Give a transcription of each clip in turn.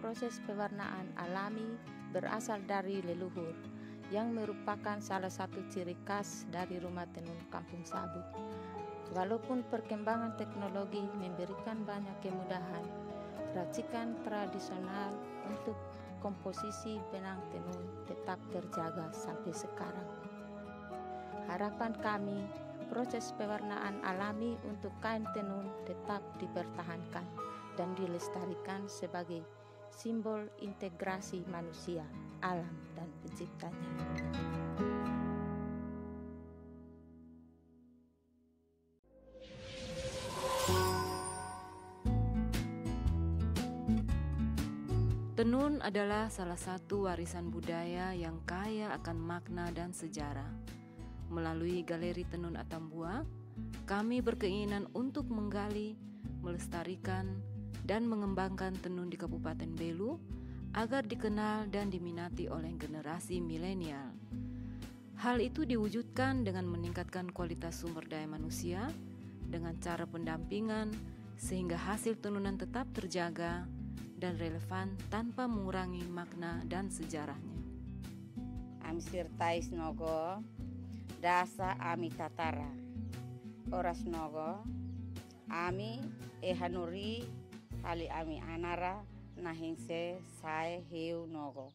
proses pewarnaan alami berasal dari leluhur, yang merupakan salah satu ciri khas dari rumah tenun Kampung Sabu. Walaupun perkembangan teknologi memberikan banyak kemudahan, racikan tradisional untuk komposisi benang tenun tetap terjaga sampai sekarang. Harapan kami, proses pewarnaan alami untuk kain tenun tetap dipertahankan dan dilestarikan sebagai simbol integrasi manusia, alam, dan penciptanya. Tenun adalah salah satu warisan budaya yang kaya akan makna dan sejarah. Melalui Galeri Tenun Atambua, kami berkeinginan untuk menggali, melestarikan, dan mengembangkan tenun di Kabupaten Belu agar dikenal dan diminati oleh generasi milenial. Hal itu diwujudkan dengan meningkatkan kualitas sumber daya manusia dengan cara pendampingan sehingga hasil tenunan tetap terjaga dan relevan tanpa mengurangi makna dan sejarahnya. Ami sirtais nogo dasa ami tatara oras nogo ami ehanuri hali ami anara nahingse sae heu nogo.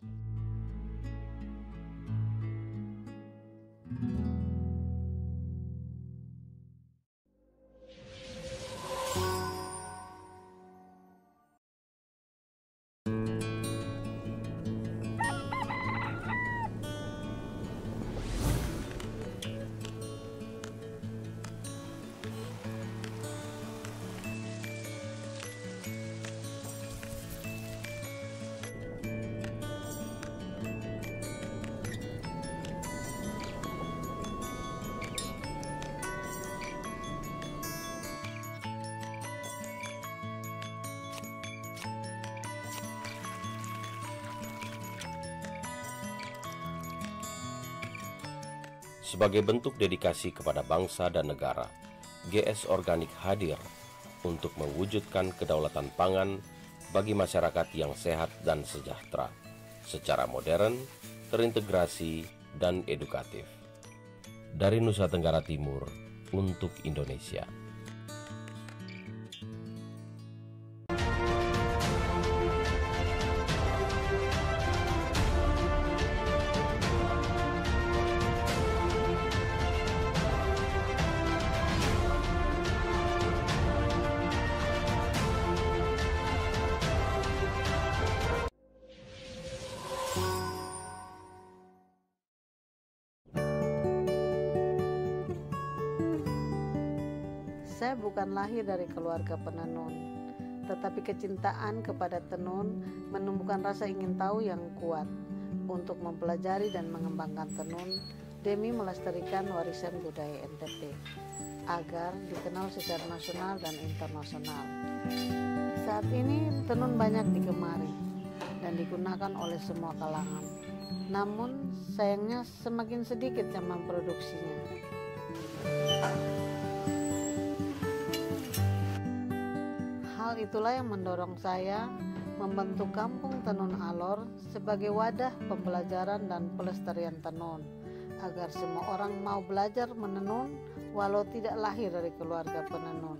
Sebagai bentuk dedikasi kepada bangsa dan negara, GS Organik hadir untuk mewujudkan kedaulatan pangan bagi masyarakat yang sehat dan sejahtera, secara modern, terintegrasi, dan edukatif. Dari Nusa Tenggara Timur untuk Indonesia. Saya bukan lahir dari keluarga penenun, tetapi kecintaan kepada tenun menumbuhkan rasa ingin tahu yang kuat untuk mempelajari dan mengembangkan tenun demi melestarikan warisan budaya NTP agar dikenal secara nasional dan internasional. Saat ini tenun banyak digemari dan digunakan oleh semua kalangan. Namun sayangnya semakin sedikit yang memproduksinya. Hal itulah yang mendorong saya membentuk Kampung Tenun Alor sebagai wadah pembelajaran dan pelestarian tenun, agar semua orang mau belajar menenun walau tidak lahir dari keluarga penenun.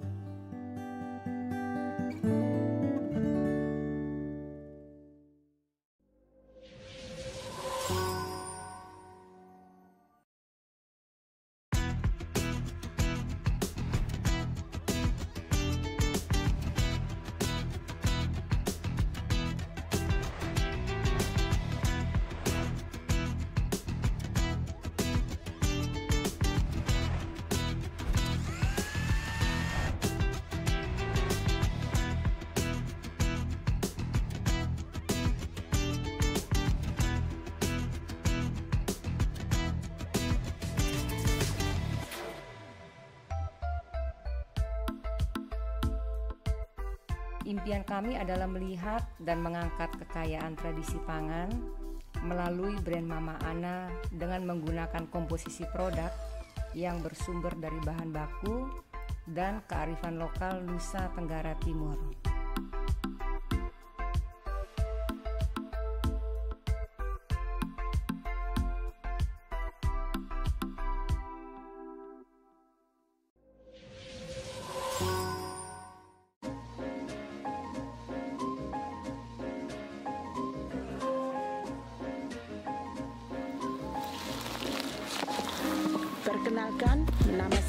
Impian kami adalah melihat dan mengangkat kekayaan tradisi pangan melalui brand Mama Ana dengan menggunakan komposisi produk yang bersumber dari bahan baku dan kearifan lokal Nusa Tenggara Timur.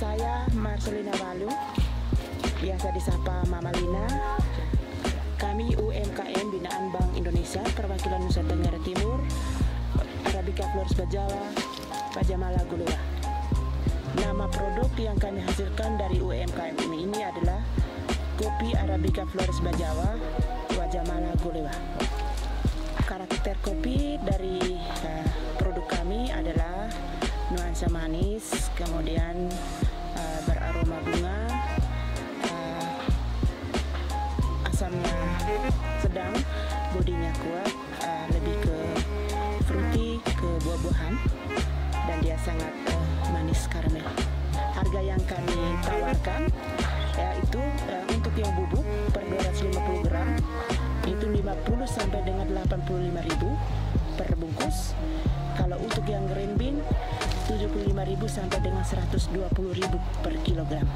saya Marcelina Walu, biasa disapa Mama Lina. Kami UMKM binaan Bank Indonesia perwakilan Nusa Tenggara Timur, Arabica Flores Bajawa, Pajamala Gulewa. Nama produk yang kami hasilkan dari UMKM ini adalah kopi Arabica Flores Bajawa, Pajamala Gulewa. Karakter kopi dari produk kami adalah nuansa manis, kemudian beraroma bunga, asamnya sedang, bodinya kuat, lebih ke fruity, ke buah-buahan, dan dia sangat manis karamel. Harga yang kami tawarkan yaitu untuk yang bubuk per 250 gram itu 50 sampai dengan 85.000 per bungkus. Kalau untuk yang green bean 75.000 sampai dengan 120.000 per kilogram.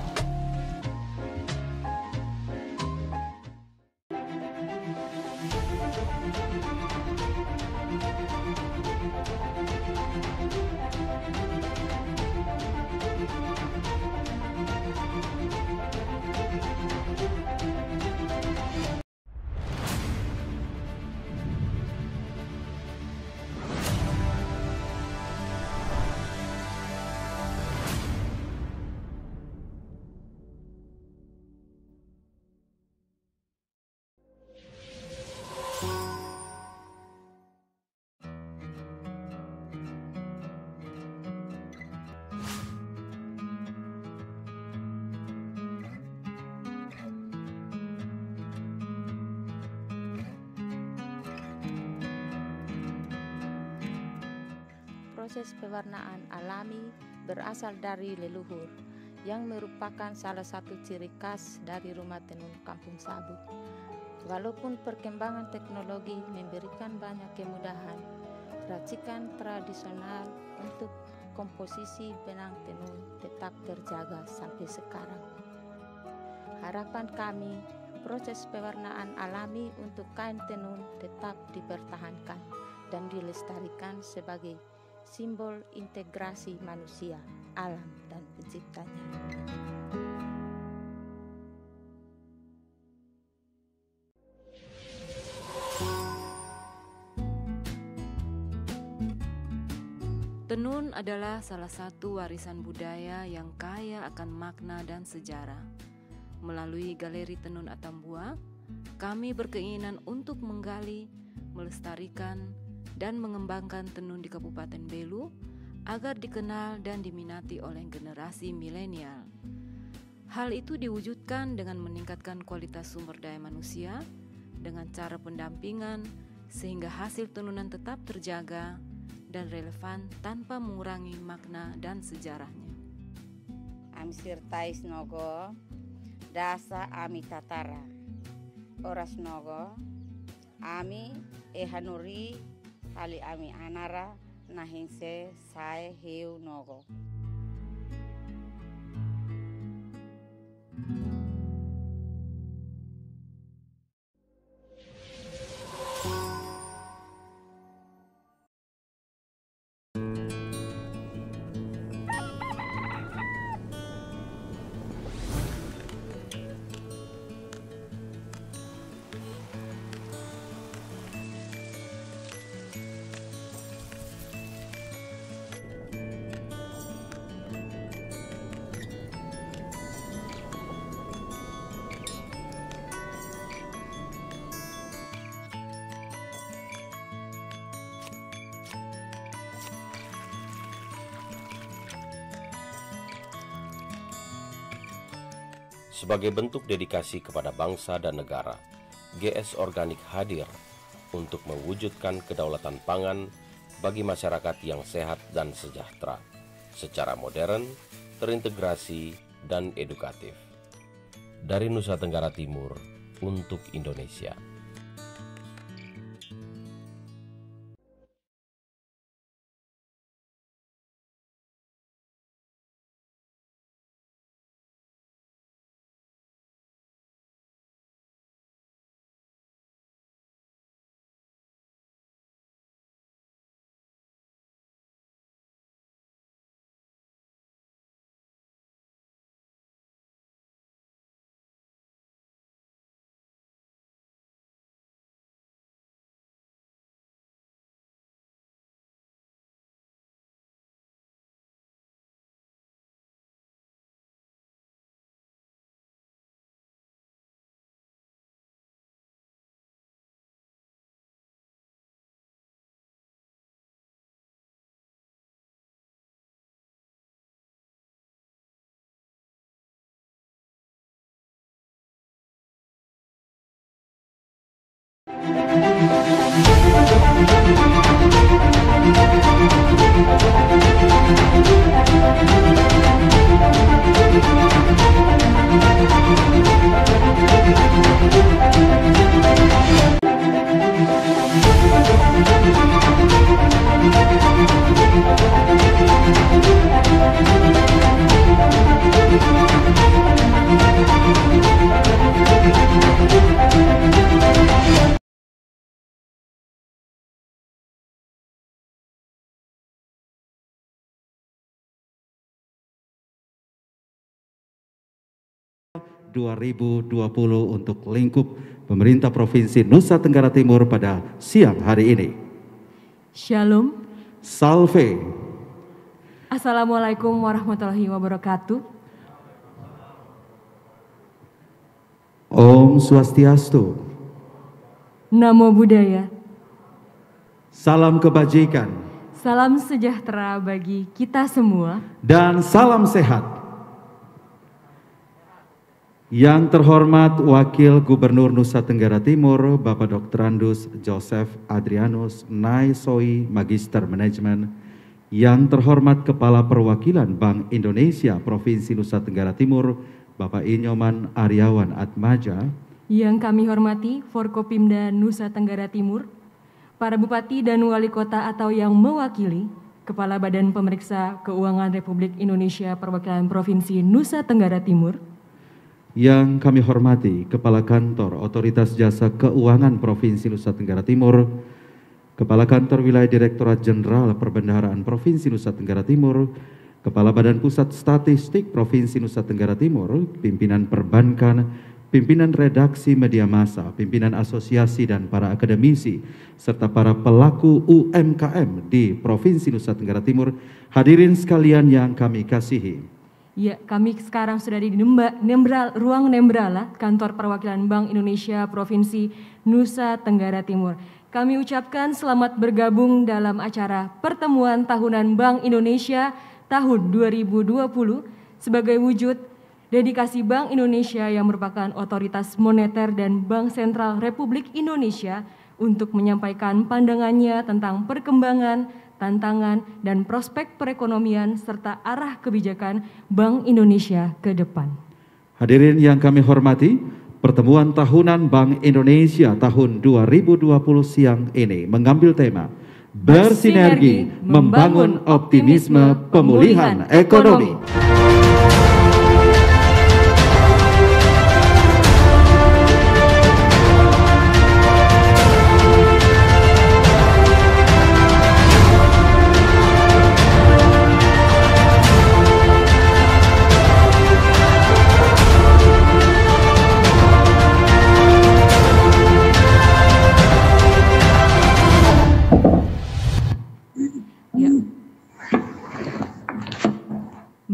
Proses pewarnaan alami berasal dari leluhur, yang merupakan salah satu ciri khas dari rumah tenun Kampung Sabu. Walaupun perkembangan teknologi memberikan banyak kemudahan, racikan tradisional untuk komposisi benang tenun tetap terjaga sampai sekarang. Harapan kami, proses pewarnaan alami untuk kain tenun tetap dipertahankan dan dilestarikan sebagai simbol integrasi manusia, alam, dan penciptanya. Tenun adalah salah satu warisan budaya yang kaya akan makna dan sejarah. Melalui Galeri Tenun Atambua, kami berkeinginan untuk menggali, melestarikan, dan mengembangkan tenun di Kabupaten Belu agar dikenal dan diminati oleh generasi milenial. Hal itu diwujudkan dengan meningkatkan kualitas sumber daya manusia dengan cara pendampingan sehingga hasil tenunan tetap terjaga dan relevan tanpa mengurangi makna dan sejarahnya. Ami sirtais nogo, dasa ami tatara. Oras nogo, ami ehanuri hali ami anara nahinse sae hiu nogo. Sebagai bentuk dedikasi kepada bangsa dan negara, GS Organik hadir untuk mewujudkan kedaulatan pangan bagi masyarakat yang sehat dan sejahtera, secara modern, terintegrasi, dan edukatif. Dari Nusa Tenggara Timur untuk Indonesia. untuk lingkup pemerintah Provinsi Nusa Tenggara Timur pada siang hari ini. Shalom. Salve. Assalamualaikum warahmatullahi wabarakatuh. Om Swastiastu. Namo Buddhaya. Salam kebajikan. Salam sejahtera bagi kita semua. Dan salam sehat. Yang terhormat Wakil Gubernur Nusa Tenggara Timur, Bapak Dr. Andus Joseph Adrianus Naisoi, Magister Manajemen. Yang terhormat Kepala Perwakilan Bank Indonesia Provinsi Nusa Tenggara Timur, Bapak Inyoman Aryawan Atmaja. Yang kami hormati Forkopimda Nusa Tenggara Timur, para Bupati dan Wali Kota atau yang mewakili, Kepala Badan Pemeriksa Keuangan Republik Indonesia Perwakilan Provinsi Nusa Tenggara Timur. Yang kami hormati Kepala Kantor Otoritas Jasa Keuangan Provinsi Nusa Tenggara Timur, Kepala Kantor Wilayah Direktorat Jenderal Perbendaharaan Provinsi Nusa Tenggara Timur, Kepala Badan Pusat Statistik Provinsi Nusa Tenggara Timur, pimpinan perbankan, pimpinan redaksi media massa, pimpinan asosiasi dan para akademisi, serta para pelaku UMKM di Provinsi Nusa Tenggara Timur, hadirin sekalian yang kami kasihi. Ya, kami sekarang sudah di ruang Nembrala, Kantor Perwakilan Bank Indonesia Provinsi Nusa Tenggara Timur. Kami ucapkan selamat bergabung dalam acara Pertemuan Tahunan Bank Indonesia tahun 2020 sebagai wujud dedikasi Bank Indonesia yang merupakan otoritas moneter dan Bank Sentral Republik Indonesia untuk menyampaikan pandangannya tentang perkembangan, tantangan, dan prospek perekonomian serta arah kebijakan Bank Indonesia ke depan. Hadirin yang kami hormati, pertemuan tahunan Bank Indonesia tahun 2020 siang ini mengambil tema Bersinergi Membangun Optimisme Pemulihan Ekonomi.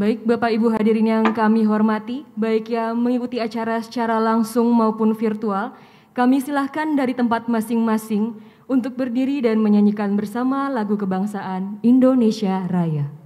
Baik Bapak Ibu hadirin yang kami hormati, baik yang mengikuti acara secara langsung maupun virtual, kami silahkan dari tempat masing-masing untuk berdiri dan menyanyikan bersama lagu kebangsaan Indonesia Raya.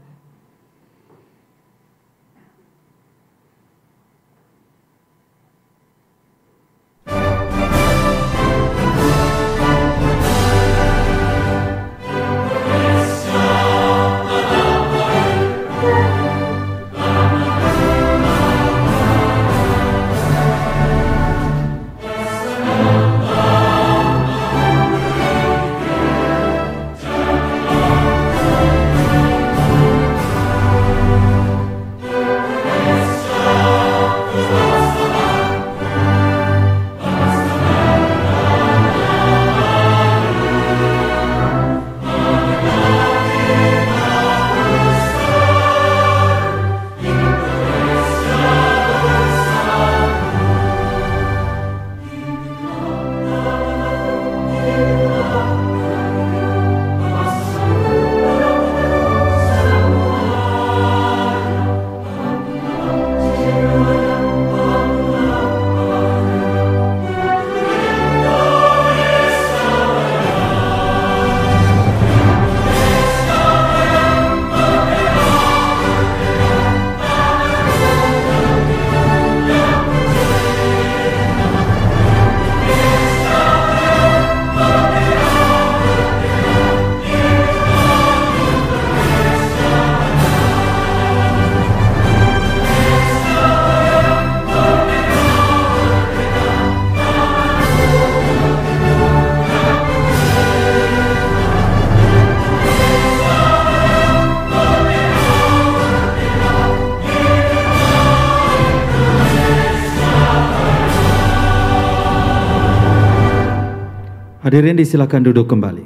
Hadirin disilakan duduk kembali.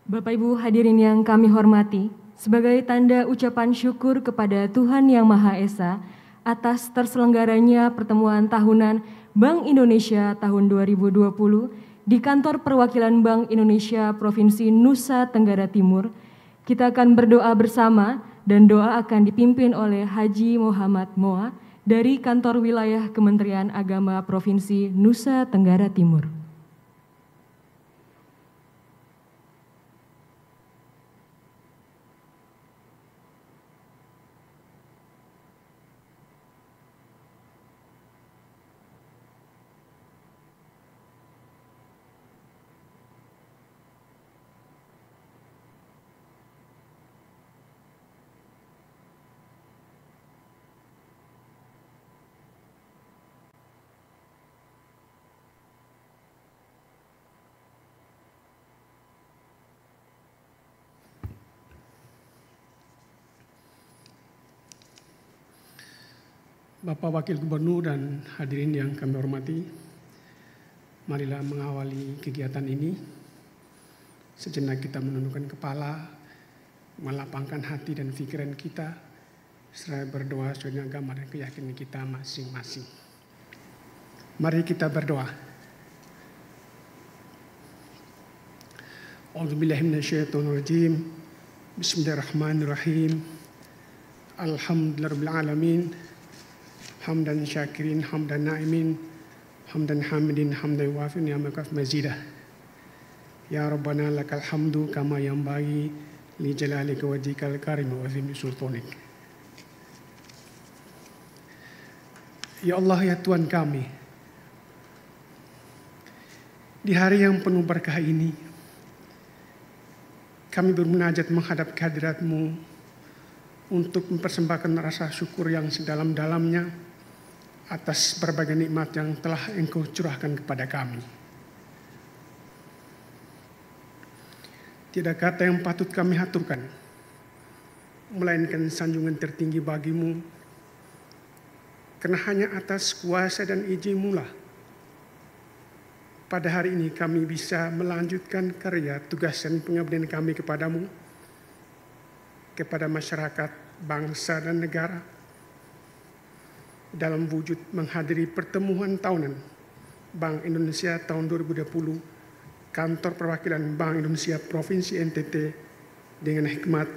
Bapak Ibu hadirin yang kami hormati, sebagai tanda ucapan syukur kepada Tuhan Yang Maha Esa atas terselenggaranya pertemuan tahunan Bank Indonesia tahun 2020 di Kantor Perwakilan Bank Indonesia Provinsi Nusa Tenggara Timur, kita akan berdoa bersama dan doa akan dipimpin oleh Haji Muhammad Moa dari Kantor Wilayah Kementerian Agama Provinsi Nusa Tenggara Timur. Bapak Wakil Gubernur dan hadirin yang kami hormati, marilah mengawali kegiatan ini. Sejenak kita menundukkan kepala, melapangkan hati dan pikiran kita, seraya berdoa sesuai dengan agama dan keyakinan kita masing-masing. Mari kita berdoa. A'udzubillahi minasyaitonirrajim. Bismillahirrahmanirrahim. Alhamdulillahirabbil alamin. Hamdan syakirin, hamdan na'imin, hamdan hamidin, hamdan wafin, ya makaf mazidah. Ya Rabbana lakal hamdu kama yanbaghi li jalalika wajhikal karim wa azimi sultanik. Ya Allah, ya Tuhan kami, di hari yang penuh berkah ini, kami bermunajat menghadap kehadirat-Mu untuk mempersembahkan rasa syukur yang sedalam-dalamnya atas berbagai nikmat yang telah Engkau curahkan kepada kami. Tidak kata yang patut kami haturkan, melainkan sanjungan tertinggi bagi-Mu, karena hanya atas kuasa dan izin-Mu lah pada hari ini kami bisa melanjutkan karya tugas dan pengabdian kami kepadamu, kepada masyarakat, bangsa dan negara, dalam wujud menghadiri pertemuan tahunan Bank Indonesia tahun 2020, Kantor Perwakilan Bank Indonesia Provinsi NTT dengan hikmat,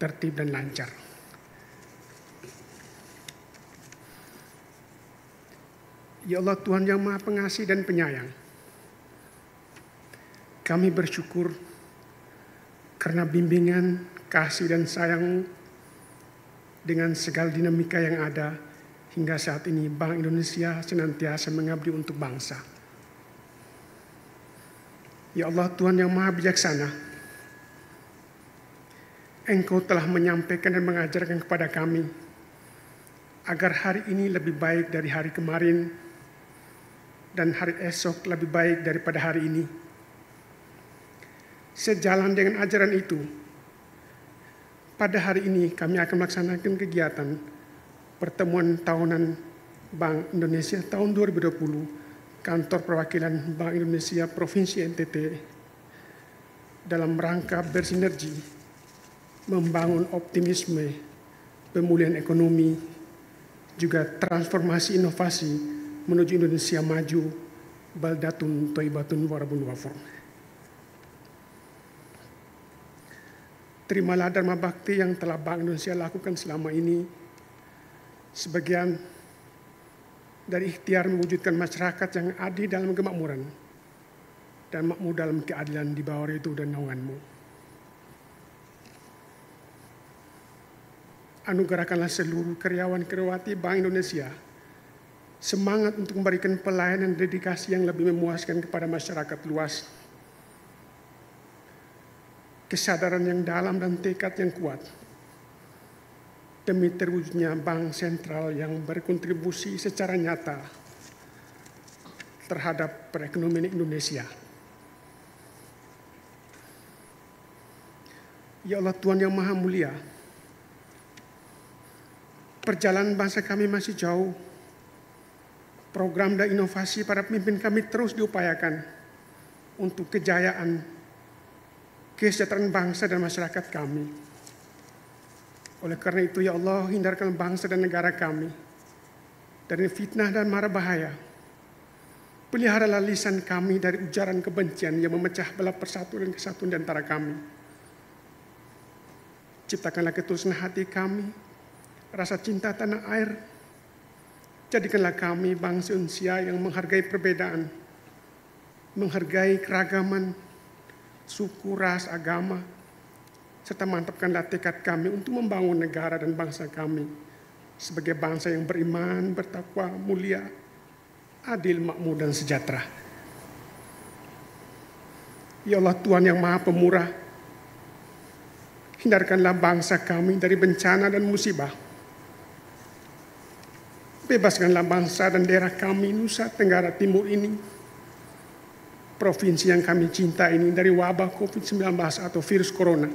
tertib dan lancar. Ya Allah, Tuhan yang Maha Pengasih dan Penyayang, kami bersyukur karena bimbingan, kasih dan sayang dengan segala dinamika yang ada. Hingga saat ini Bank Indonesia senantiasa mengabdi untuk bangsa. Ya Allah, Tuhan yang Maha Bijaksana, Engkau telah menyampaikan dan mengajarkan kepada kami agar hari ini lebih baik dari hari kemarin dan hari esok lebih baik daripada hari ini. Sejalan dengan ajaran itu, pada hari ini kami akan melaksanakan kegiatan pertemuan tahunan Bank Indonesia tahun 2020, Kantor Perwakilan Bank Indonesia Provinsi NTT, dalam rangka bersinergi, membangun optimisme, pemulihan ekonomi, juga transformasi inovasi menuju Indonesia maju, baldatun thayyibatun warabun wafur. Terimalah dharma bakti yang telah Bank Indonesia lakukan selama ini, sebagian dari ikhtiar mewujudkan masyarakat yang adil dalam kemakmuran dan makmur dalam keadilan di bawah itu dan naungan-Mu. Anugerahkanlah seluruh karyawan-karyawati Bank Indonesia semangat untuk memberikan pelayanan dedikasi yang lebih memuaskan kepada masyarakat luas, kesadaran yang dalam dan tekad yang kuat demi terwujudnya bank sentral yang berkontribusi secara nyata terhadap perekonomian Indonesia. Ya Allah, Tuhan yang Maha Mulia, perjalanan bangsa kami masih jauh program dan inovasi para pemimpin kami terus diupayakan untuk kejayaan, kesejahteraan bangsa dan masyarakat kami. Oleh karena itu, ya Allah, hindarkan bangsa dan negara kami dari fitnah dan mara bahaya. Peliharalah lisan kami dari ujaran kebencian yang memecah belah persatuan dan kesatuan di antara kami. Ciptakanlah ketulusan hati kami, rasa cinta tanah air. Jadikanlah kami bangsa Indonesia yang menghargai perbedaan, menghargai keragaman, suku, ras, agama, serta mantapkanlah tekad kami untuk membangun negara dan bangsa kami sebagai bangsa yang beriman, bertakwa, mulia, adil, makmur, dan sejahtera. Ya Allah, Tuhan yang Maha Pemurah, hindarkanlah bangsa kami dari bencana dan musibah. Bebaskanlah bangsa dan daerah kami Nusa Tenggara Timur ini, provinsi yang kami cinta ini, dari wabah COVID-19 atau virus corona.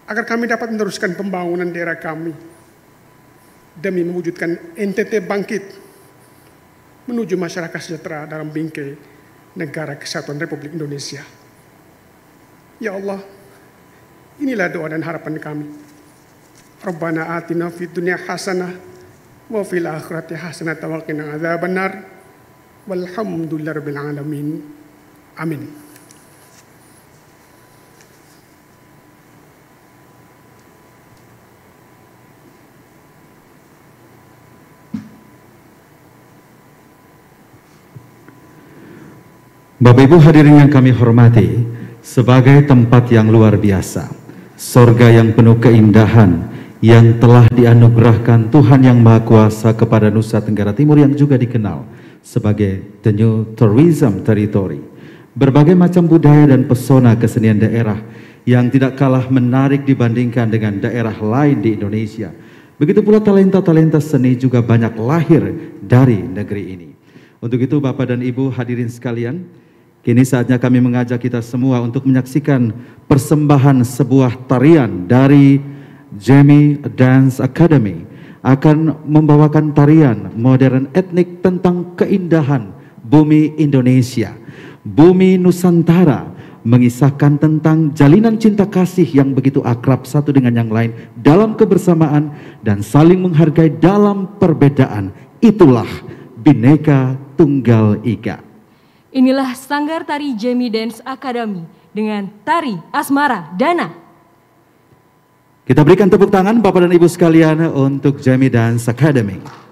Agar kami dapat meneruskan pembangunan daerah kami demi mewujudkan NTT bangkit menuju masyarakat sejahtera dalam bingkai Negara Kesatuan Republik Indonesia. Ya Allah, inilah doa dan harapan kami. Rabbana atina fid dunya hasanah wa fil akhirati hasanah wa qina adzabannar. Walhamdulillahirabbil alamin. Amin. Bapak Ibu hadirin yang kami hormati, sebagai tempat yang luar biasa, sorga yang penuh keindahan yang telah dianugerahkan Tuhan yang Maha Kuasa kepada Nusa Tenggara Timur yang juga dikenal sebagai The New Tourism Territory. Berbagai macam budaya dan pesona kesenian daerah yang tidak kalah menarik dibandingkan dengan daerah lain di Indonesia. Begitu pula talenta-talenta seni juga banyak lahir dari negeri ini. Untuk itu Bapak dan Ibu hadirin sekalian, kini saatnya kami mengajak kita semua untuk menyaksikan persembahan sebuah tarian dari Jamie Dance Academy. Akan membawakan tarian modern etnik tentang keindahan bumi Indonesia, bumi Nusantara, mengisahkan tentang jalinan cinta kasih yang begitu akrab satu dengan yang lain dalam kebersamaan dan saling menghargai dalam perbedaan. Itulah Bhinneka Tunggal Ika. Inilah Sanggar Tari Jamie Dance Academy dengan tari Asmara Dana. Kita berikan tepuk tangan Bapak dan Ibu sekalian untuk Jamie Dance Academy.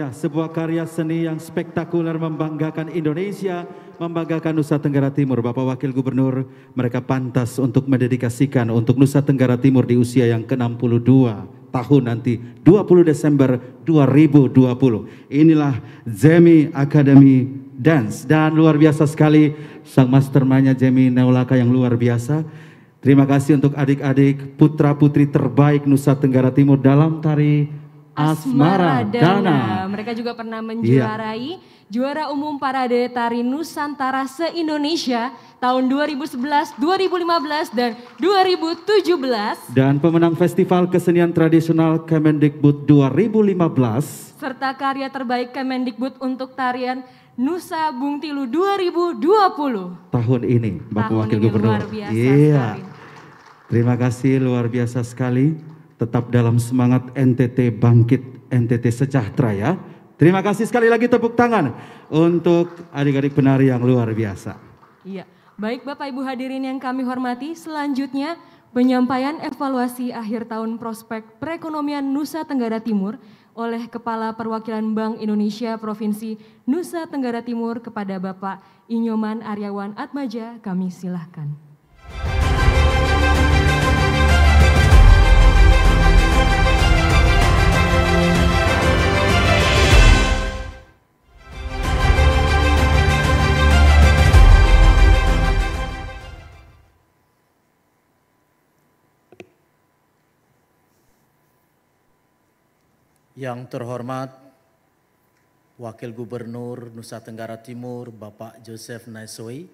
Ya, sebuah karya seni yang spektakuler membanggakan Indonesia, membanggakan Nusa Tenggara Timur. Bapak Wakil Gubernur, mereka pantas untuk mendedikasikan untuk Nusa Tenggara Timur di usia yang ke-62 tahun nanti, 20 Desember 2020. Inilah Zemi Academy Dance, dan luar biasa sekali sang mastermindnya Zemi Neolaka yang luar biasa. Terima kasih untuk adik-adik putra-putri terbaik Nusa Tenggara Timur dalam tari Asmara Dana. Mereka juga pernah menjuarai juara umum parade tari Nusantara se-Indonesia tahun 2011, 2015, dan 2017. Dan pemenang Festival Kesenian Tradisional Kemendikbud 2015. Serta karya terbaik Kemendikbud untuk tarian Nusa Bung Tilu 2020. Tahun ini, Bapak Wakil Gubernur. Luar biasa sekali. Terima kasih, luar biasa sekali. Tetap dalam semangat NTT bangkit, NTT sejahtera ya. Terima kasih sekali lagi, tepuk tangan untuk adik-adik penari yang luar biasa. Iya, baik Bapak Ibu hadirin yang kami hormati, selanjutnya penyampaian evaluasi akhir tahun prospek perekonomian Nusa Tenggara Timur oleh Kepala Perwakilan Bank Indonesia Provinsi Nusa Tenggara Timur kepada Bapak Inyoman Aryawan Atmaja, kami silahkan. Yang terhormat Wakil Gubernur Nusa Tenggara Timur Bapak Joseph Naisoi,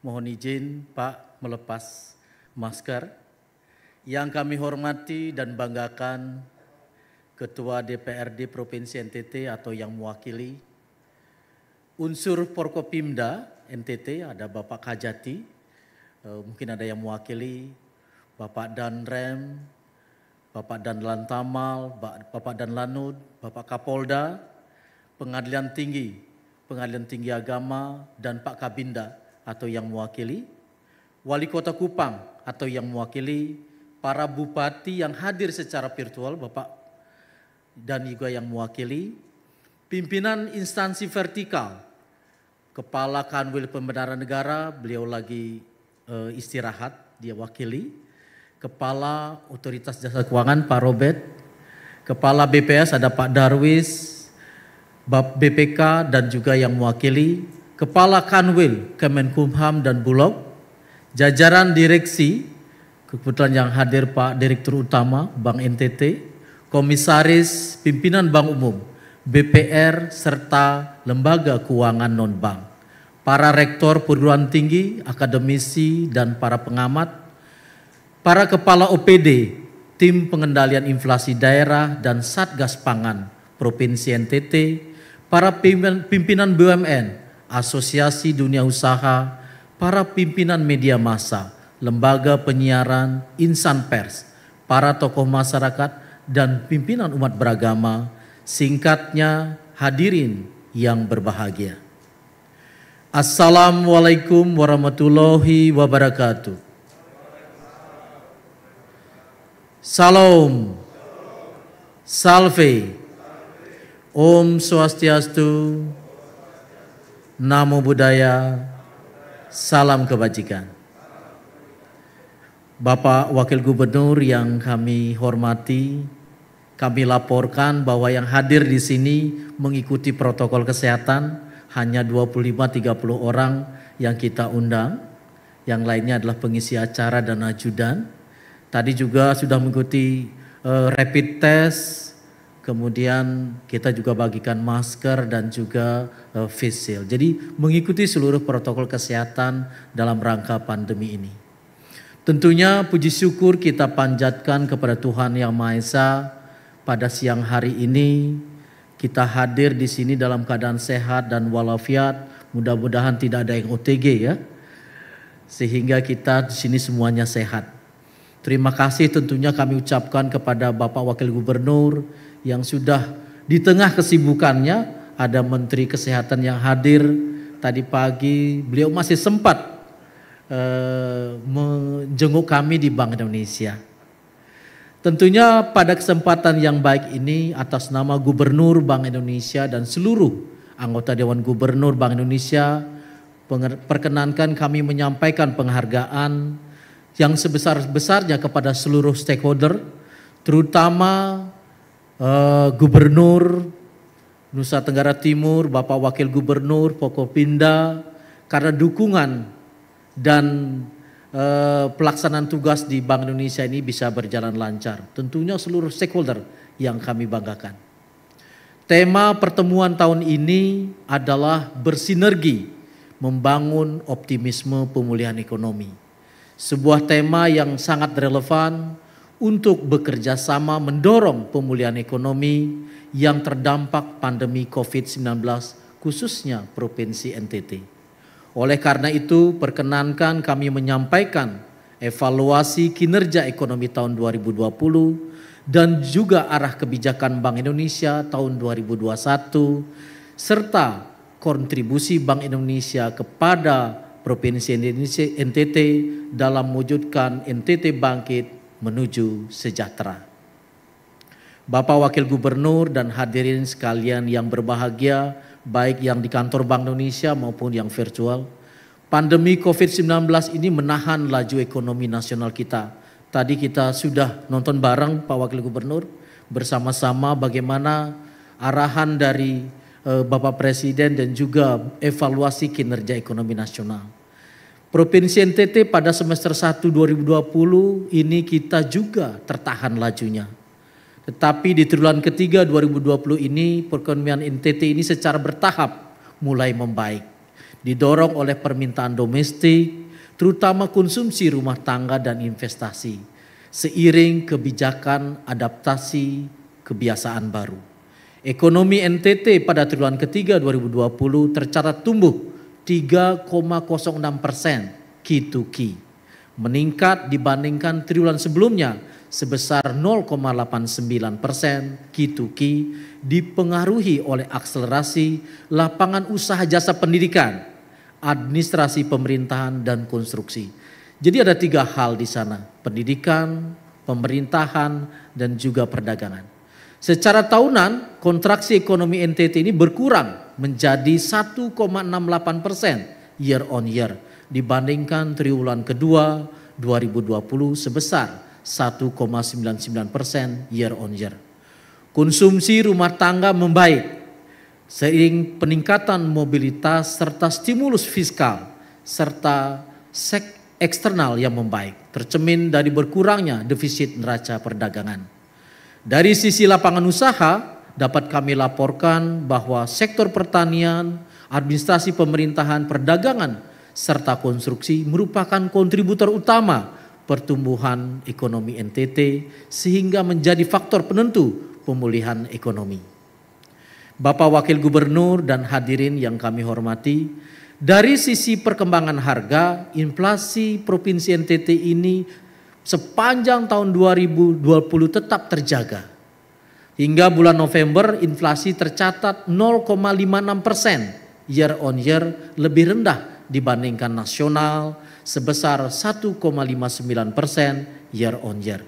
mohon izin Pak melepas masker. Yang kami hormati dan banggakan Ketua DPRD Provinsi NTT atau yang mewakili, unsur Forkopimda NTT ada Bapak Kajati, mungkin ada yang mewakili, Bapak Danrem, Bapak Danlan Tamal, Bapak Danlanud, Bapak Kapolda, Pengadilan Tinggi Agama, dan Pak Kabinda atau yang mewakili, Wali Kota Kupang atau yang mewakili, para bupati yang hadir secara virtual, Bapak dan juga yang mewakili, pimpinan instansi vertikal, Kepala Kanwil Pembenaran Negara, beliau lagi istirahat, dia wakili, Kepala Otoritas Jasa Keuangan Pak Robert, Kepala BPS ada Pak Darwis, BPK dan juga yang mewakili, Kepala Kanwil Kemenkumham dan Bulog, jajaran direksi, kebetulan yang hadir Pak Direktur Utama Bank NTT, Komisaris Pimpinan Bank Umum, BPR serta Lembaga Keuangan Non-Bank, para rektor perguruan tinggi, akademisi dan para pengamat, para kepala OPD, tim pengendalian inflasi daerah dan Satgas Pangan Provinsi NTT, para pimpinan BUMN, Asosiasi Dunia Usaha, para pimpinan media massa, lembaga penyiaran, insan pers, para tokoh masyarakat, dan pimpinan umat beragama, singkatnya hadirin yang berbahagia. Assalamualaikum warahmatullahi wabarakatuh. Salam, Salve, Om Swastiastu, Namo Buddhaya, Salam Kebajikan. Bapak Wakil Gubernur yang kami hormati, kami laporkan bahwa yang hadir di sini mengikuti protokol kesehatan hanya 25-30 orang yang kita undang, yang lainnya adalah pengisi acara dan ajudan. Tadi juga sudah mengikuti rapid test, kemudian kita juga bagikan masker dan juga face shield. Jadi mengikuti seluruh protokol kesehatan dalam rangka pandemi ini. Tentunya puji syukur kita panjatkan kepada Tuhan Yang Maha Esa pada siang hari ini. Kita hadir di sini dalam keadaan sehat dan walafiat. Mudah-mudahan tidak ada yang OTG ya. Sehingga kita di sini semuanya sehat. Terima kasih tentunya kami ucapkan kepada Bapak Wakil Gubernur yang sudah di tengah kesibukannya, ada Menteri Kesehatan yang hadir tadi pagi, beliau masih sempat menjenguk kami di Bank Indonesia. Tentunya pada kesempatan yang baik ini atas nama Gubernur Bank Indonesia dan seluruh anggota Dewan Gubernur Bank Indonesia, perkenankan kami menyampaikan penghargaan yang sebesar-besarnya kepada seluruh stakeholder, terutama Gubernur Nusa Tenggara Timur, Bapak Wakil Gubernur, Forkopimda, karena dukungan dan pelaksanaan tugas di Bank Indonesia ini bisa berjalan lancar. Tentunya seluruh stakeholder yang kami banggakan. Tema pertemuan tahun ini adalah bersinergi membangun optimisme pemulihan ekonomi. Sebuah tema yang sangat relevan untuk bekerja sama mendorong pemulihan ekonomi yang terdampak pandemi COVID-19 khususnya Provinsi NTT. Oleh karena itu, perkenankan kami menyampaikan evaluasi kinerja ekonomi tahun 2020 dan juga arah kebijakan Bank Indonesia tahun 2021 serta kontribusi Bank Indonesia kepada Provinsi NTT dalam mewujudkan NTT bangkit menuju sejahtera. Bapak Wakil Gubernur dan hadirin sekalian yang berbahagia, baik yang di kantor Bank Indonesia maupun yang virtual, pandemi COVID-19 ini menahan laju ekonomi nasional kita. Tadi kita sudah nonton bareng Pak Wakil Gubernur bersama-sama bagaimana arahan dari Bapak Presiden dan juga evaluasi kinerja ekonomi nasional. Provinsi NTT pada semester 1 2020 ini kita juga tertahan lajunya. Tetapi di triwulan ketiga 2020 ini perekonomian NTT ini secara bertahap mulai membaik. Didorong oleh permintaan domestik, terutama konsumsi rumah tangga dan investasi. Seiring kebijakan adaptasi kebiasaan baru. Ekonomi NTT pada triwulan ketiga 2020 tercatat tumbuh 3,06% Q2Q. Meningkat dibandingkan triwulan sebelumnya sebesar 0,89% Q2Q dipengaruhi oleh akselerasi lapangan usaha jasa pendidikan, administrasi pemerintahan dan konstruksi. Jadi ada 3 hal di sana, pendidikan, pemerintahan dan juga perdagangan. Secara tahunan kontraksi ekonomi NTT ini berkurang menjadi 1,68% year on year dibandingkan triwulan kedua 2020 sebesar 1,99% year on year. Konsumsi rumah tangga membaik seiring peningkatan mobilitas serta stimulus fiskal serta eksternal yang membaik, tercermin dari berkurangnya defisit neraca perdagangan. Dari sisi lapangan usaha dapat kami laporkan bahwa sektor pertanian, administrasi pemerintahan, perdagangan serta konstruksi merupakan kontributor utama pertumbuhan ekonomi NTT sehingga menjadi faktor penentu pemulihan ekonomi. Bapak Wakil Gubernur dan hadirin yang kami hormati, dari sisi perkembangan harga, inflasi Provinsi NTT ini sepanjang tahun 2020 tetap terjaga. Hingga bulan November inflasi tercatat 0,56% year on year, lebih rendah dibandingkan nasional sebesar 1,59% year on year.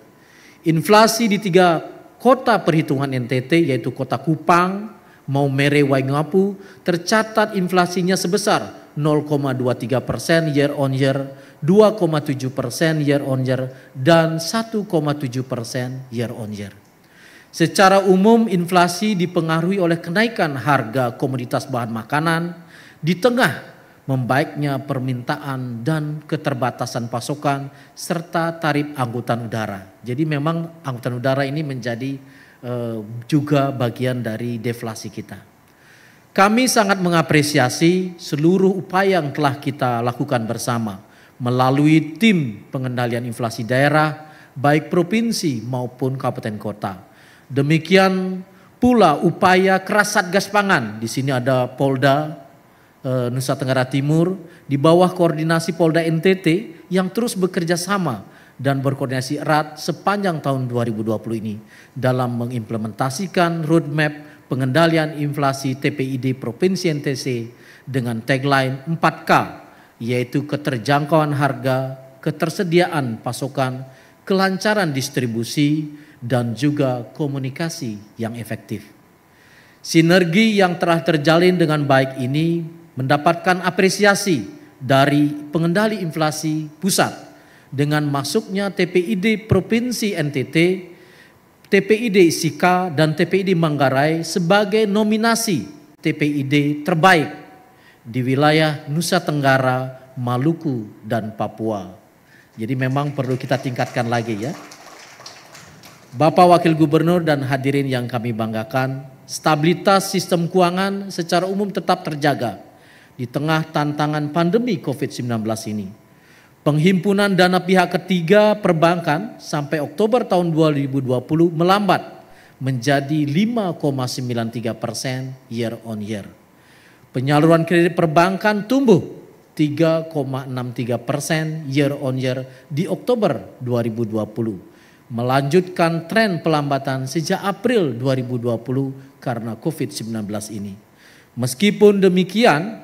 Inflasi di 3 kota perhitungan NTT yaitu Kota Kupang, Maumere, Waingapu tercatat inflasinya sebesar 0,23% year on year, 2,7% year on year, dan 1,7% year on year. Secara umum inflasi dipengaruhi oleh kenaikan harga komoditas bahan makanan di tengah membaiknya permintaan dan keterbatasan pasokan serta tarif angkutan udara. Jadi memang angkutan udara ini menjadi juga bagian dari deflasi kita. Kami sangat mengapresiasi seluruh upaya yang telah kita lakukan bersama melalui tim pengendalian inflasi daerah baik provinsi maupun kabupaten kota. Demikian pula upaya keras Satgas Pangan. Di sini ada Polda Nusa Tenggara Timur di bawah koordinasi Polda NTT yang terus bekerja sama dan berkoordinasi erat sepanjang tahun 2020 ini dalam mengimplementasikan roadmap pengendalian inflasi TPID Provinsi NTT dengan tagline 4K, yaitu keterjangkauan harga, ketersediaan pasokan, kelancaran distribusi, dan juga komunikasi yang efektif. Sinergi yang telah terjalin dengan baik ini mendapatkan apresiasi dari pengendali inflasi pusat dengan masuknya TPID Provinsi NTT, TPID Sika, dan TPID Manggarai sebagai nominasi TPID terbaik di wilayah Nusa Tenggara, Maluku, dan Papua. Jadi memang perlu kita tingkatkan lagi ya. Bapak Wakil Gubernur dan hadirin yang kami banggakan, stabilitas sistem keuangan secara umum tetap terjaga di tengah tantangan pandemi COVID-19 ini. Penghimpunan dana pihak ketiga perbankan sampai Oktober tahun 2020 melambat menjadi 5,93% year on year. Penyaluran kredit perbankan tumbuh 3,63% year on year di Oktober 2020. Melanjutkan tren pelambatan sejak April 2020 karena COVID-19 ini. Meskipun demikian,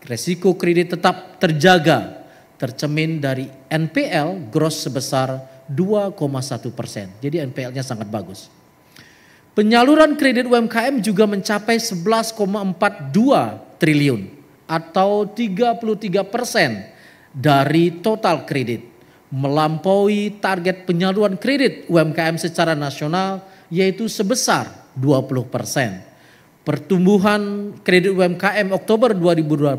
resiko kredit tetap terjaga, tercermin dari NPL gross sebesar 2,1%. Jadi NPL-nya sangat bagus. Penyaluran kredit UMKM juga mencapai 11,42 triliun atau 33% dari total kredit, melampaui target penyaluran kredit UMKM secara nasional yaitu sebesar 20%. Pertumbuhan kredit UMKM Oktober 2020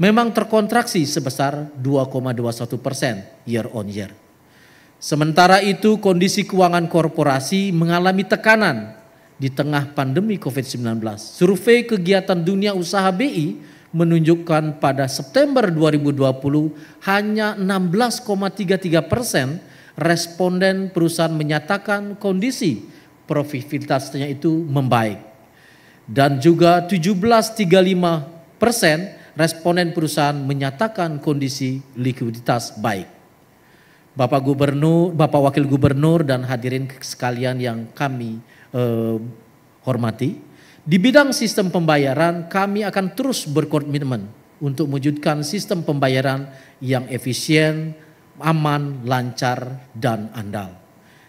memang terkontraksi sebesar 2,21% year on year. Sementara itu kondisi keuangan korporasi mengalami tekanan di tengah pandemi COVID-19. Survei kegiatan dunia usaha BI menunjukkan pada September 2020 hanya 16,33% responden perusahaan menyatakan kondisi profitabilitasnya itu membaik. Dan juga 17,35% responden perusahaan menyatakan kondisi likuiditas baik. Bapak Gubernur, Bapak Wakil Gubernur dan hadirin sekalian yang kami hormati, di bidang sistem pembayaran kami akan terus berkomitmen untuk mewujudkan sistem pembayaran yang efisien, aman, lancar, dan andal.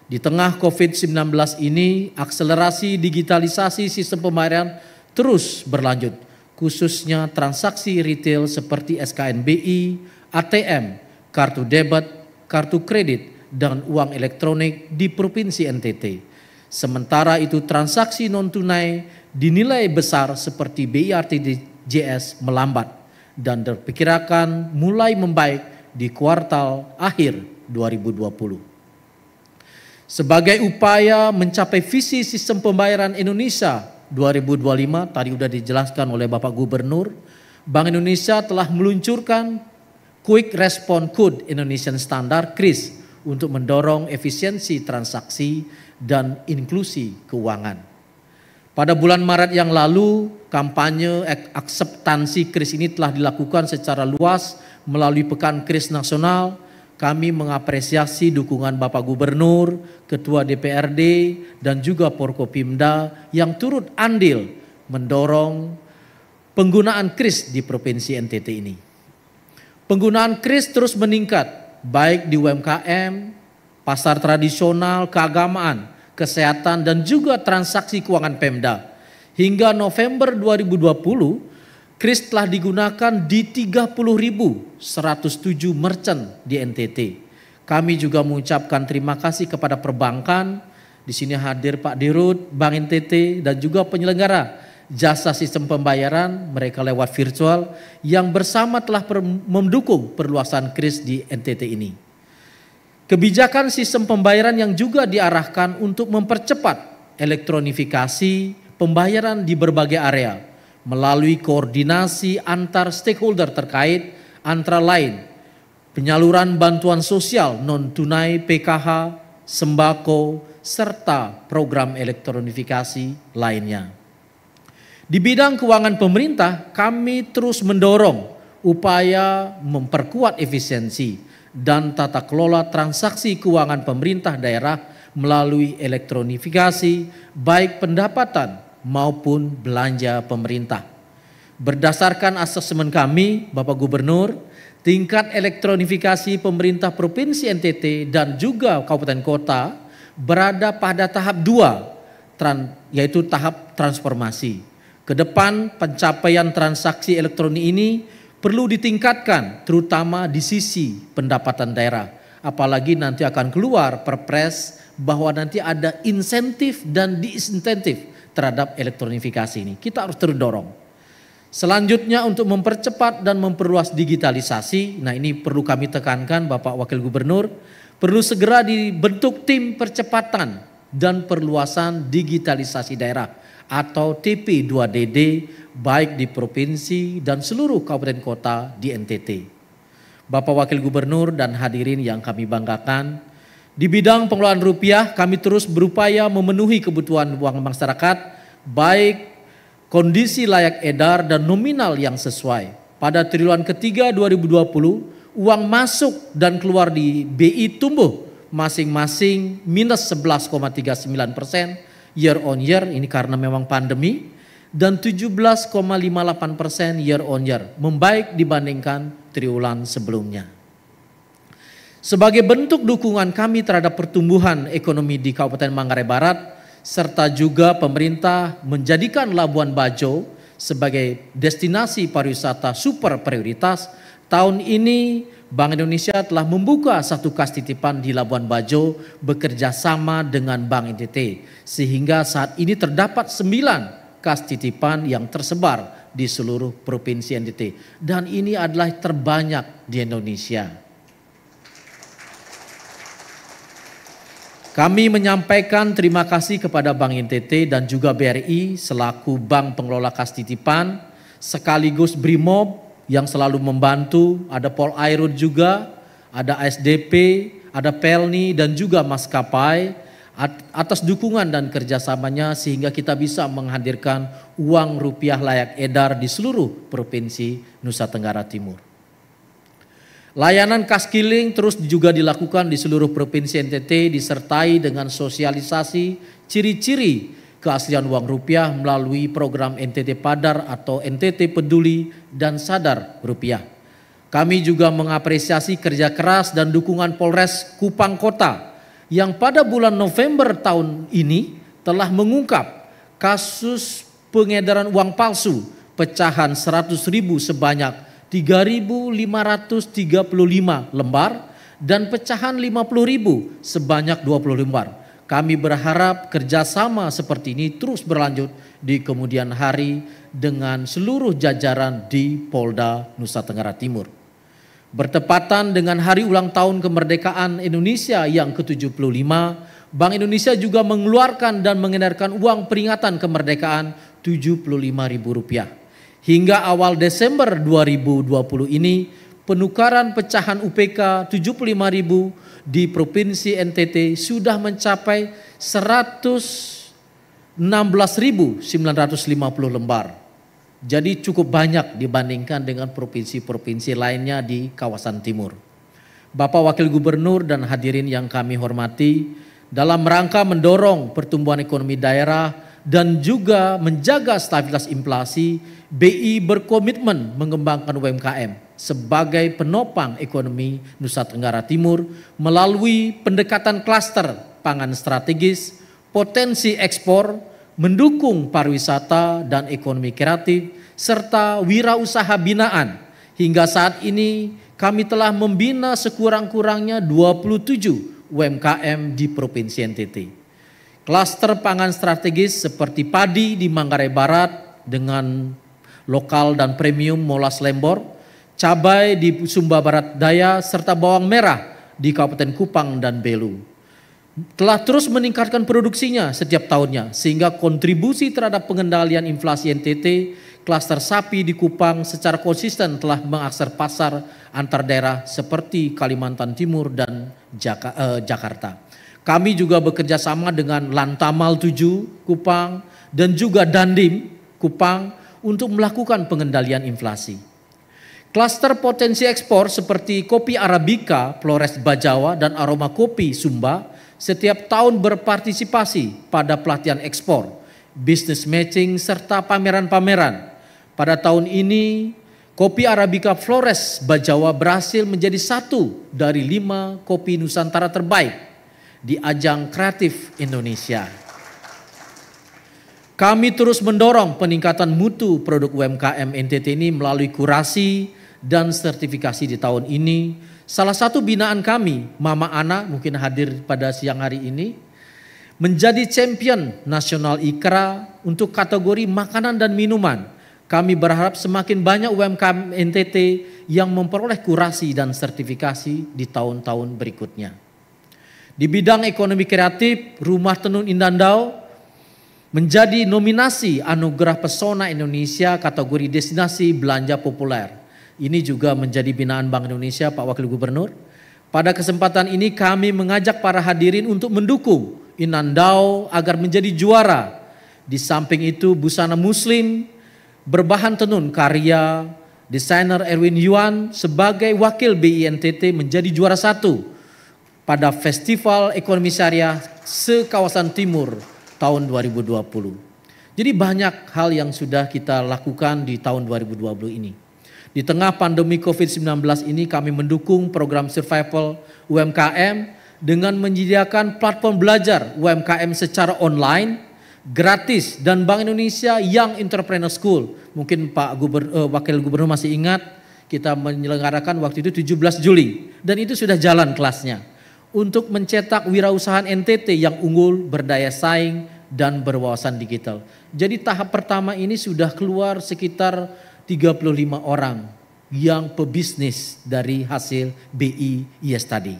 Di tengah COVID-19 ini, akselerasi digitalisasi sistem pembayaran terus berlanjut, khususnya transaksi retail seperti SKNBI, ATM, kartu debit, kartu kredit, dan uang elektronik di Provinsi NTT. Sementara itu transaksi non-tunai dinilai besar seperti BIRTJS melambat dan diperkirakan mulai membaik di kuartal akhir 2020. Sebagai upaya mencapai visi sistem pembayaran Indonesia 2025, tadi sudah dijelaskan oleh Bapak Gubernur, Bank Indonesia telah meluncurkan Quick Response Code Indonesian Standard (QRIS) untuk mendorong efisiensi transaksi dan inklusi keuangan. Pada bulan Maret yang lalu, kampanye akseptansi QRIS ini telah dilakukan secara luas melalui Pekan QRIS Nasional. Kami mengapresiasi dukungan Bapak Gubernur, Ketua DPRD, dan juga Forkopimda yang turut andil mendorong penggunaan QRIS di Provinsi NTT ini. Penggunaan QRIS terus meningkat, baik di UMKM, pasar tradisional, keagamaan, kesehatan, dan juga transaksi keuangan Pemda. Hingga November 2020, QRIS telah digunakan di 30.107 merchant di NTT. Kami juga mengucapkan terima kasih kepada perbankan, di sini hadir Pak Dirut, Bank NTT, dan juga penyelenggara jasa sistem pembayaran, mereka lewat virtual, yang bersama telah mendukung perluasan QRIS di NTT ini. Kebijakan sistem pembayaran yang juga diarahkan untuk mempercepat elektronifikasi pembayaran di berbagai area melalui koordinasi antar stakeholder terkait, antara lain penyaluran bantuan sosial non-tunai PKH, sembako, serta program elektronifikasi lainnya. Di bidang keuangan pemerintah, kami terus mendorong upaya memperkuat efisiensi dan tata kelola transaksi keuangan pemerintah daerah melalui elektronifikasi baik pendapatan maupun belanja pemerintah. Berdasarkan asesmen kami, Bapak Gubernur, tingkat elektronifikasi pemerintah Provinsi NTT dan juga kabupaten kota berada pada tahap 2, yaitu tahap transformasi. Ke depan pencapaian transaksi elektronik ini perlu ditingkatkan, terutama di sisi pendapatan daerah. Apalagi nanti akan keluar perpres bahwa nanti ada insentif dan disinsentif terhadap elektronifikasi ini. Kita harus terus dorong. Selanjutnya untuk mempercepat dan memperluas digitalisasi, nah ini perlu kami tekankan Bapak Wakil Gubernur, perlu segera dibentuk tim percepatan dan perluasan digitalisasi daerah atau TP2DD baik di provinsi dan seluruh kabupaten kota di NTT. Bapak Wakil Gubernur dan hadirin yang kami banggakan, di bidang pengelolaan rupiah kami terus berupaya memenuhi kebutuhan uang masyarakat baik kondisi layak edar dan nominal yang sesuai. Pada triwulan ketiga 2020, uang masuk dan keluar di BI tumbuh masing-masing minus 11,39% year on year, ini karena memang pandemi, dan 17,58% year on year, membaik dibandingkan triwulan sebelumnya. Sebagai bentuk dukungan kami terhadap pertumbuhan ekonomi di Kabupaten Manggarai Barat, serta juga pemerintah menjadikan Labuan Bajo sebagai destinasi pariwisata super prioritas, tahun ini Bank Indonesia telah membuka satu kas titipan di Labuan Bajo bekerja sama dengan Bank NTT, sehingga saat ini terdapat 9 kas titipan yang tersebar di seluruh provinsi NTT, dan ini adalah terbanyak di Indonesia. Kami menyampaikan terima kasih kepada Bank NTT dan juga BRI selaku bank pengelola kas titipan, sekaligus Brimob yang selalu membantu, ada Polairut juga, ada ASDP, ada Pelni dan juga maskapai atas dukungan dan kerjasamanya sehingga kita bisa menghadirkan uang rupiah layak edar di seluruh provinsi Nusa Tenggara Timur. Layanan kas keliling terus juga dilakukan di seluruh provinsi NTT disertai dengan sosialisasi ciri-ciri keaslian uang rupiah melalui program NTT Padar atau NTT Peduli dan Sadar Rupiah. Kami juga mengapresiasi kerja keras dan dukungan Polres Kupang Kota yang pada bulan November tahun ini telah mengungkap kasus pengedaran uang palsu pecahan 100.000 sebanyak 3.535 lembar dan pecahan 50.000 sebanyak 20 lembar. Kami berharap kerjasama seperti ini terus berlanjut di kemudian hari dengan seluruh jajaran di Polda Nusa Tenggara Timur. Bertepatan dengan hari ulang tahun kemerdekaan Indonesia yang ke-75, Bank Indonesia juga mengeluarkan dan mengedarkan uang peringatan kemerdekaan Rp75.000. Hingga awal Desember 2020 ini, penukaran pecahan UPK 75.000 di Provinsi NTT sudah mencapai 116.950 lembar. Jadi cukup banyak dibandingkan dengan provinsi-provinsi lainnya di kawasan timur. Bapak Wakil Gubernur dan hadirin yang kami hormati, dalam rangka mendorong pertumbuhan ekonomi daerah dan juga menjaga stabilitas inflasi, BI berkomitmen mengembangkan UMKM sebagai penopang ekonomi Nusa Tenggara Timur melalui pendekatan klaster pangan strategis, potensi ekspor, mendukung pariwisata dan ekonomi kreatif, serta wirausaha binaan. Hingga saat ini kami telah membina sekurang-kurangnya 27 UMKM di Provinsi NTT. Klaster pangan strategis seperti padi di Manggarai Barat dengan lokal dan premium molas Lembor, cabai di Sumba Barat Daya, serta bawang merah di Kabupaten Kupang dan Belu. Telah terus meningkatkan produksinya setiap tahunnya sehingga kontribusi terhadap pengendalian inflasi NTT, klaster sapi di Kupang secara konsisten telah mengakses pasar antar daerah seperti Kalimantan Timur dan Jakarta. Kami juga bekerja sama dengan Lantamal 7 Kupang dan juga Dandim Kupang untuk melakukan pengendalian inflasi. Klaster potensi ekspor seperti kopi Arabica, Flores Bajawa dan aroma kopi Sumba setiap tahun berpartisipasi pada pelatihan ekspor, business matching serta pameran-pameran. Pada tahun ini Kopi Arabica Flores Bajawa berhasil menjadi 1 dari 5 kopi Nusantara terbaik di ajang kreatif Indonesia. Kami terus mendorong peningkatan mutu produk UMKM NTT ini melalui kurasi dan sertifikasi di tahun ini. Salah satu binaan kami, Mama Ana, mungkin hadir pada siang hari ini, menjadi champion nasional IKRA untuk kategori makanan dan minuman. Kami berharap semakin banyak UMKM NTT yang memperoleh kurasi dan sertifikasi di tahun-tahun berikutnya. Di bidang ekonomi kreatif, Rumah Tenun Indandau menjadi nominasi Anugerah Pesona Indonesia kategori destinasi belanja populer. Ini juga menjadi binaan Bank Indonesia, Pak Wakil Gubernur. Pada kesempatan ini kami mengajak para hadirin untuk mendukung Indandau agar menjadi juara. Di samping itu busana muslim berbahan tenun karya desainer Erwin Yuan sebagai wakil BI NTT menjadi juara 1 pada Festival Ekonomi Syariah se-Kawasan Timur tahun 2020. Jadi banyak hal yang sudah kita lakukan di tahun 2020 ini. Di tengah pandemi COVID-19 ini kami mendukung program survival UMKM dengan menyediakan platform belajar UMKM secara online gratis dan Bank Indonesia Young Entrepreneur School. Mungkin Pak Wakil Gubernur masih ingat kita menyelenggarakan waktu itu 17 Juli dan itu sudah jalan kelasnya untuk mencetak wirausahaan NTT yang unggul, berdaya saing dan berwawasan digital. Jadi tahap pertama ini sudah keluar sekitar 35 orang yang pebisnis dari hasil BIS tadi.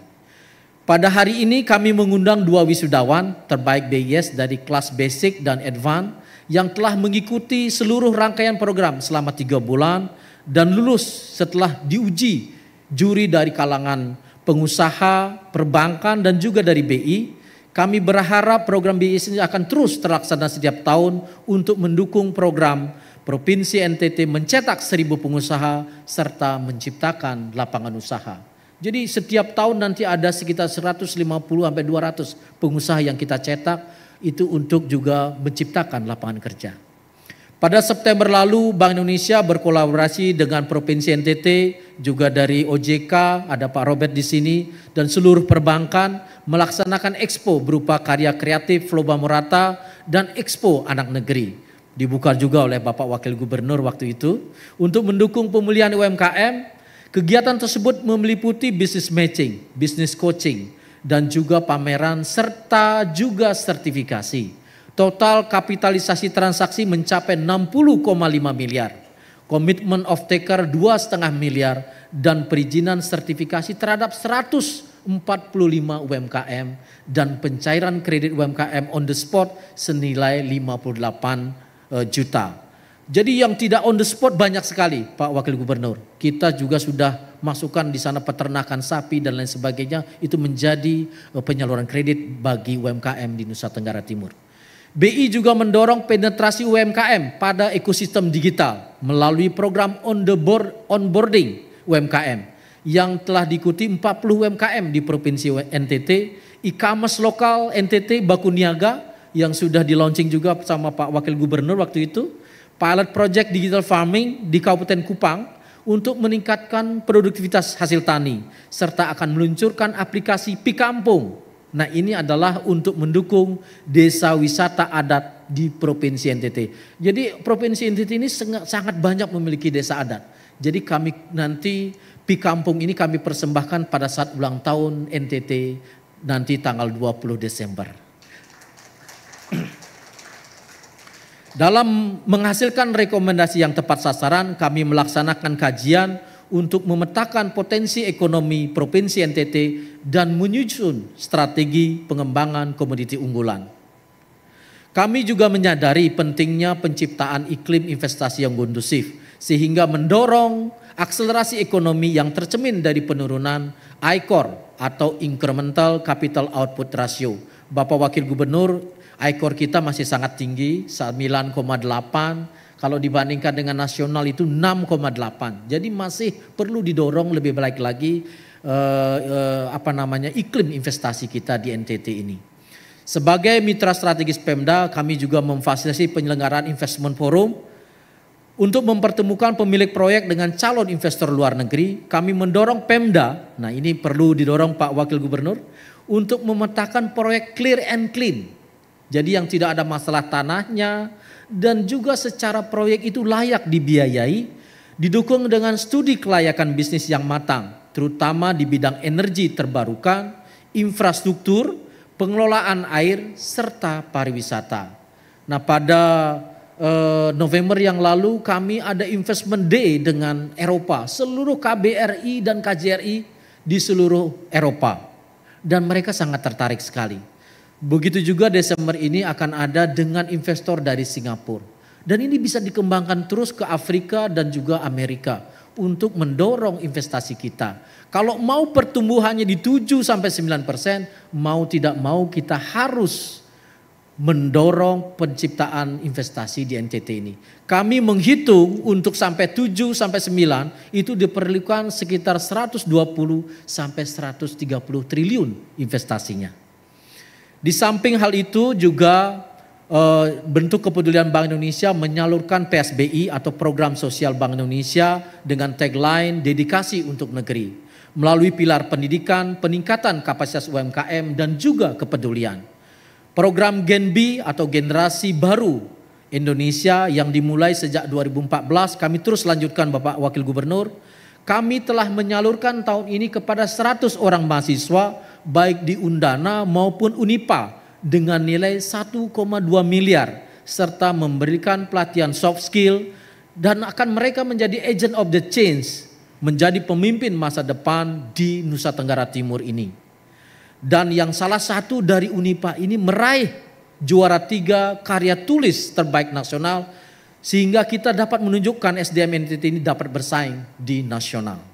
Pada hari ini kami mengundang 2 wisudawan terbaik BIS dari kelas basic dan advance yang telah mengikuti seluruh rangkaian program selama 3 bulan dan lulus setelah diuji juri dari kalangan pengusaha, perbankan dan juga dari BI. Kami berharap program BIS ini akan terus terlaksana setiap tahun untuk mendukung program Provinsi NTT mencetak 1.000 pengusaha serta menciptakan lapangan usaha. Jadi setiap tahun nanti ada sekitar 150 sampai 200 pengusaha yang kita cetak itu untuk juga menciptakan lapangan kerja. Pada September lalu Bank Indonesia berkolaborasi dengan Provinsi NTT juga dari OJK, ada Pak Robert di sini dan seluruh perbankan melaksanakan expo berupa karya kreatif Floba Morata dan Expo Anak Negeri. Dibuka juga oleh Bapak Wakil Gubernur waktu itu untuk mendukung pemulihan UMKM. Kegiatan tersebut meliputi business matching, business coaching, dan juga pameran serta juga sertifikasi. Total kapitalisasi transaksi mencapai 60,5 miliar. Komitmen off taker 2,5 miliar dan perizinan sertifikasi terhadap 145 UMKM dan pencairan kredit UMKM on the spot senilai 58 juta. Jadi yang tidak on the spot banyak sekali Pak Wakil Gubernur. Kita juga sudah masukkan di sana peternakan sapi dan lain sebagainya. Itu menjadi penyaluran kredit bagi UMKM di Nusa Tenggara Timur. BI juga mendorong penetrasi UMKM pada ekosistem digital melalui program onboarding UMKM yang telah diikuti 40 UMKM di Provinsi NTT. E-commerce lokal NTT Baku Niaga yang sudah di launching juga sama Pak Wakil Gubernur waktu itu. Pilot project digital farming di Kabupaten Kupang untuk meningkatkan produktivitas hasil tani serta akan meluncurkan aplikasi Pikampung. Nah, ini adalah untuk mendukung desa wisata adat di Provinsi NTT. Jadi Provinsi NTT ini sangat banyak memiliki desa adat. Jadi kami nanti Pikampung ini kami persembahkan pada saat ulang tahun NTT nanti tanggal 20 Desember. Dalam menghasilkan rekomendasi yang tepat sasaran, kami melaksanakan kajian untuk memetakan potensi ekonomi Provinsi NTT dan menyusun strategi pengembangan komoditi unggulan. Kami juga menyadari pentingnya penciptaan iklim investasi yang kondusif, sehingga mendorong akselerasi ekonomi yang tercermin dari penurunan ICOR atau Incremental Capital Output Ratio. Bapak Wakil Gubernur, ICOR kita masih sangat tinggi, 9,8. Kalau dibandingkan dengan nasional itu 6,8. Jadi masih perlu didorong lebih baik lagi iklim investasi kita di NTT ini. Sebagai mitra strategis Pemda, kami juga memfasilitasi penyelenggaraan investment forum Untuk mempertemukan pemilik proyek dengan calon investor luar negeri, kami mendorong Pemda, nah ini perlu didorong Pak Wakil Gubernur, untuk memetakan proyek clear and clean. Jadi yang tidak ada masalah tanahnya dan juga secara proyek itu layak dibiayai, didukung dengan studi kelayakan bisnis yang matang, terutama di bidang energi terbarukan, infrastruktur, pengelolaan air, serta pariwisata. Nah pada November yang lalu kami ada investment day dengan Eropa, seluruh KBRI dan KJRI di seluruh Eropa. Dan mereka sangat tertarik sekali. Begitu juga Desember ini akan ada dengan investor dari Singapura. Dan ini bisa dikembangkan terus ke Afrika dan juga Amerika untuk mendorong investasi kita. Kalau mau pertumbuhannya di 7-9%, mau tidak mau kita harus mendorong penciptaan investasi di NTT ini. Kami menghitung untuk sampai 7-9 itu diperlukan sekitar 120-130 triliun investasinya. Di samping hal itu juga bentuk kepedulian Bank Indonesia menyalurkan PSBI atau Program Sosial Bank Indonesia dengan tagline dedikasi untuk negeri melalui pilar pendidikan, peningkatan kapasitas UMKM dan juga kepedulian. Program Gen-B atau Generasi Baru Indonesia yang dimulai sejak 2014 kami terus lanjutkan Bapak Wakil Gubernur. Kami telah menyalurkan tahun ini kepada 100 orang mahasiswa baik di Undana maupun Unipa dengan nilai 1,2 miliar serta memberikan pelatihan soft skill dan akan mereka menjadi agent of the change, menjadi pemimpin masa depan di Nusa Tenggara Timur ini. Dan yang salah satu dari Unipa ini meraih juara 3 karya tulis terbaik nasional sehingga kita dapat menunjukkan SDM NTT ini dapat bersaing di nasional.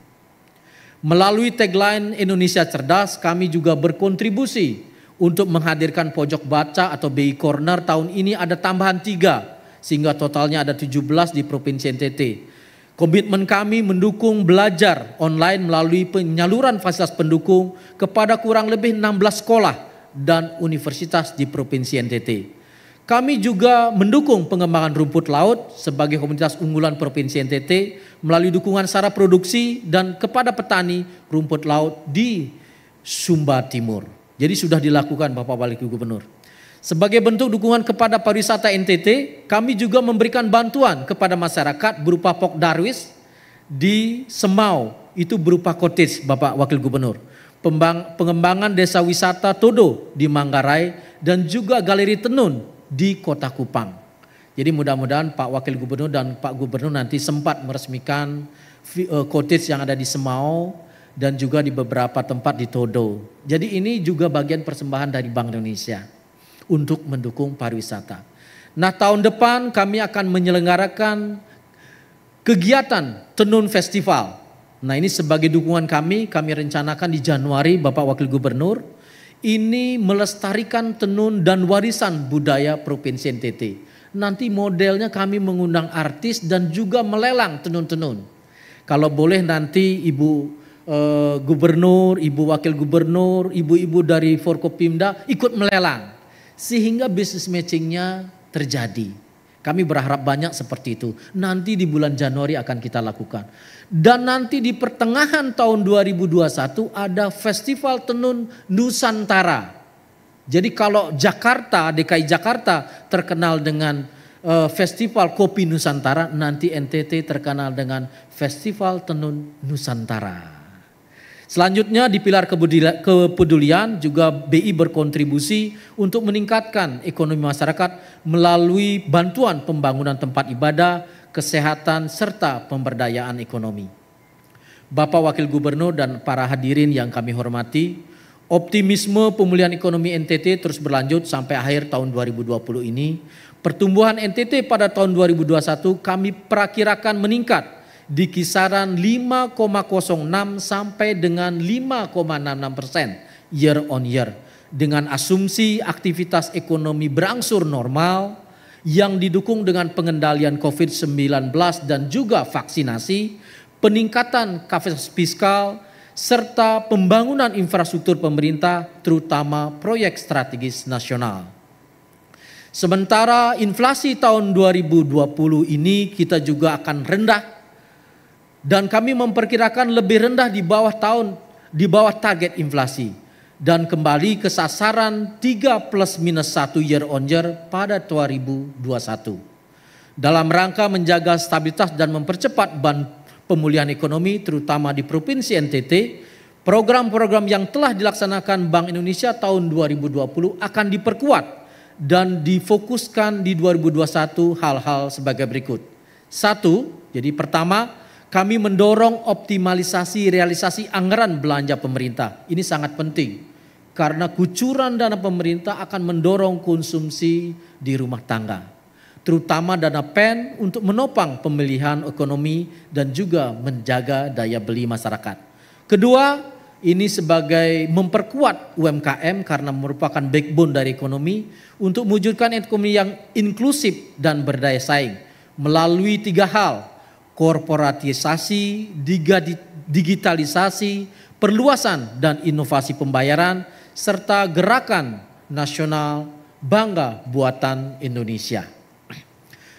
Melalui tagline Indonesia Cerdas kami juga berkontribusi untuk menghadirkan pojok baca atau BI Corner. Tahun ini ada tambahan 3 sehingga totalnya ada 17 di Provinsi NTT. Komitmen kami mendukung belajar online melalui penyaluran fasilitas pendukung kepada kurang lebih 16 sekolah dan universitas di Provinsi NTT. Kami juga mendukung pengembangan rumput laut sebagai komunitas unggulan Provinsi NTT melalui dukungan secara produksi dan kepada petani rumput laut di Sumba Timur. Jadi sudah dilakukan Bapak Wakil Gubernur. Sebagai bentuk dukungan kepada pariwisata NTT, kami juga memberikan bantuan kepada masyarakat berupa Pok Darwis di Semau, itu berupa cottage Bapak Wakil Gubernur. Pengembangan desa wisata Todo di Manggarai dan juga Galeri Tenun di Kota Kupang. Jadi mudah-mudahan Pak Wakil Gubernur dan Pak Gubernur nanti sempat meresmikan cottage yang ada di Semau dan juga di beberapa tempat di Todo. Jadi ini juga bagian persembahan dari Bank Indonesia untuk mendukung pariwisata. Nah tahun depan kami akan menyelenggarakan kegiatan Tenun Festival. Nah ini sebagai dukungan kami rencanakan di Januari Bapak Wakil Gubernur. Ini melestarikan tenun dan warisan budaya Provinsi NTT. Nanti modelnya kami mengundang artis dan juga melelang tenun-tenun. Kalau boleh nanti Ibu Gubernur, Ibu Wakil Gubernur, ibu-ibu dari Forkopimda ikut melelang. Sehingga bisnis matchingnya terjadi. Kami berharap banyak seperti itu. Nanti di bulan Januari akan kita lakukan. Dan nanti di pertengahan tahun 2021 ada Festival Tenun Nusantara. Jadi kalau Jakarta, DKI Jakarta terkenal dengan Festival Kopi Nusantara, nanti NTT terkenal dengan Festival Tenun Nusantara. Selanjutnya di pilar kepedulian juga BI berkontribusi untuk meningkatkan ekonomi masyarakat melalui bantuan pembangunan tempat ibadah, kesehatan, serta pemberdayaan ekonomi. Bapak Wakil Gubernur dan para hadirin yang kami hormati, optimisme pemulihan ekonomi NTT terus berlanjut sampai akhir tahun 2020 ini. Pertumbuhan NTT pada tahun 2021 kami perakirakan meningkat di kisaran 5,06 sampai dengan 5,66% year on year. Dengan asumsi aktivitas ekonomi berangsur normal yang didukung dengan pengendalian COVID-19 dan juga vaksinasi, peningkatan kapasitas fiskal, serta pembangunan infrastruktur pemerintah terutama proyek strategis nasional. Sementara inflasi tahun 2020 ini kita juga akan rendah dan kami memperkirakan lebih rendah di bawah target inflasi dan kembali ke sasaran 3+-1 year on year pada 2021. Dalam rangka menjaga stabilitas dan mempercepat pemulihan ekonomi terutama di Provinsi NTT, program-program yang telah dilaksanakan Bank Indonesia tahun 2020 akan diperkuat dan difokuskan di 2021 hal-hal sebagai berikut. 1, jadi pertama, kami mendorong optimalisasi realisasi anggaran belanja pemerintah. Ini sangat penting karena kucuran dana pemerintah akan mendorong konsumsi di rumah tangga, terutama dana PEN untuk menopang pemulihan ekonomi dan juga menjaga daya beli masyarakat. Kedua, ini sebagai memperkuat UMKM karena merupakan backbone dari ekonomi untuk mewujudkan ekonomi yang inklusif dan berdaya saing melalui 3 hal: korporatisasi, digitalisasi, perluasan dan inovasi pembayaran, serta gerakan nasional Bangga Buatan Indonesia.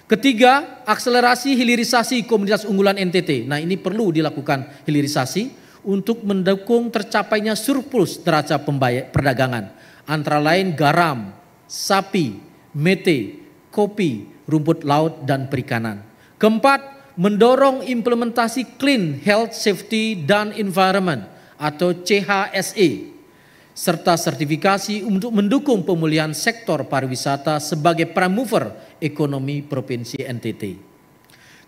Ketiga, akselerasi hilirisasi komoditas unggulan NTT. Nah, ini perlu dilakukan hilirisasi untuk mendukung tercapainya surplus neraca perdagangan, antara lain garam, sapi, mete, kopi, rumput laut, dan perikanan. Keempat, mendorong implementasi Clean Health Safety dan Environment atau CHSE, serta sertifikasi untuk mendukung pemulihan sektor pariwisata sebagai pramover ekonomi Provinsi NTT.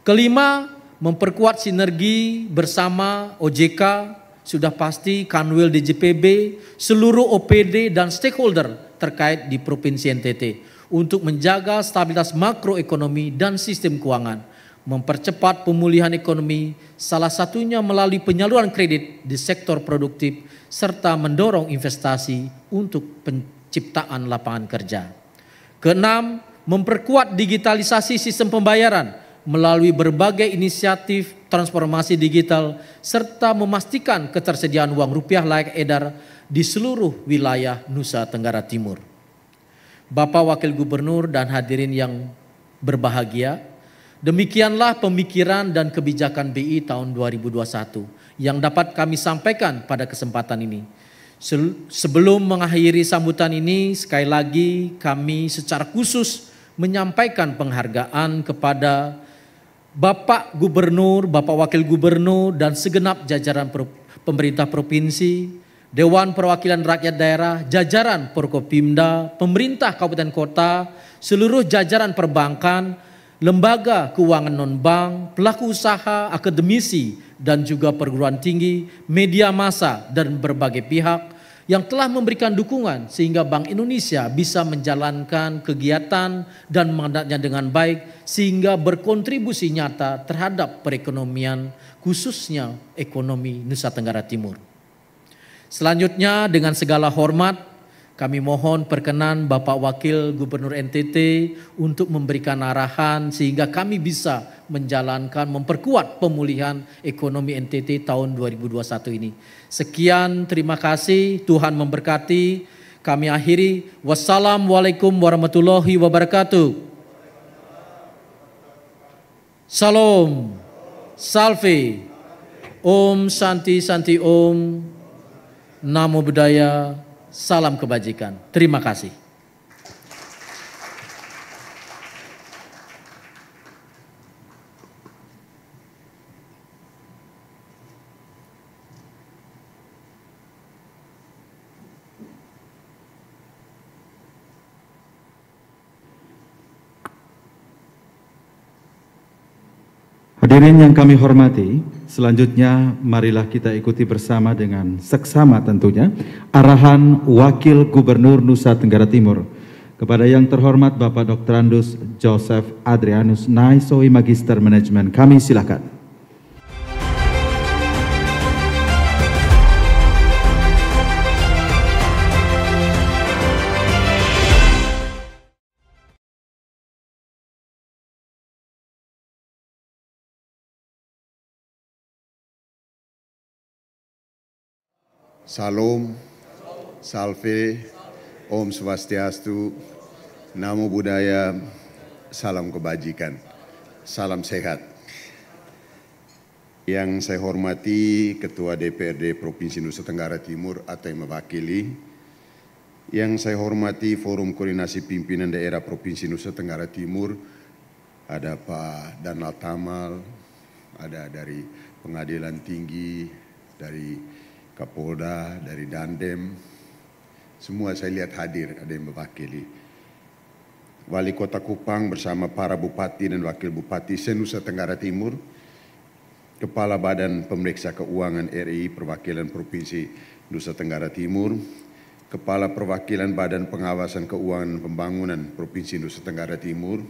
Kelima, memperkuat sinergi bersama OJK, sudah pasti Kanwil DJPB, seluruh OPD dan stakeholder terkait di Provinsi NTT untuk menjaga stabilitas makroekonomi dan sistem keuangan, mempercepat pemulihan ekonomi, salah satunya melalui penyaluran kredit di sektor produktif, serta mendorong investasi untuk penciptaan lapangan kerja. Keenam, memperkuat digitalisasi sistem pembayaran melalui berbagai inisiatif transformasi digital serta memastikan ketersediaan uang rupiah layak edar di seluruh wilayah Nusa Tenggara Timur. Bapak Wakil Gubernur dan hadirin yang berbahagia, demikianlah pemikiran dan kebijakan BI tahun 2021 yang dapat kami sampaikan pada kesempatan ini. Sebelum mengakhiri sambutan ini, sekali lagi kami secara khusus menyampaikan penghargaan kepada Bapak Gubernur, Bapak Wakil Gubernur, dan segenap jajaran pemerintah provinsi, Dewan Perwakilan Rakyat Daerah, jajaran Forkopimda, pemerintah kabupaten kota, seluruh jajaran perbankan, lembaga keuangan non-bank, pelaku usaha, akademisi, dan juga perguruan tinggi, media massa, dan berbagai pihak yang telah memberikan dukungan sehingga Bank Indonesia bisa menjalankan kegiatan dan mandatnya dengan baik sehingga berkontribusi nyata terhadap perekonomian khususnya ekonomi Nusa Tenggara Timur. Selanjutnya dengan segala hormat kami mohon perkenan Bapak Wakil Gubernur NTT untuk memberikan arahan sehingga kami bisa menjalankan, memperkuat pemulihan ekonomi NTT tahun 2021 ini. Sekian, terima kasih, Tuhan memberkati. Kami akhiri, wassalamualaikum warahmatullahi wabarakatuh. Salam, salve, Om Santi Santi Om, Namo Buddhaya, salam kebajikan. Terima kasih. Hadirin yang kami hormati, selanjutnya marilah kita ikuti bersama dengan seksama tentunya arahan Wakil Gubernur Nusa Tenggara Timur kepada yang terhormat Bapak Dr. Andus Joseph Adrianus Naisoi Magister Manajemen. Kami silakan. Salam, salve, Om Swastiastu, Namo Buddhaya, salam kebajikan, salam sehat. Yang saya hormati Ketua DPRD Provinsi Nusa Tenggara Timur atau yang mewakili, yang saya hormati Forum Koordinasi Pimpinan Daerah Provinsi Nusa Tenggara Timur, ada Pak Danal Tamal, ada dari Pengadilan Tinggi, dari Kapolda, dari Dandem, semua saya lihat hadir, ada yang mewakili. Wali Kota Kupang bersama para Bupati dan Wakil Bupati se-Nusa Tenggara Timur, Kepala Badan Pemeriksa Keuangan RI Perwakilan Provinsi Nusa Tenggara Timur, Kepala Perwakilan Badan Pengawasan Keuangan Pembangunan Provinsi Nusa Tenggara Timur,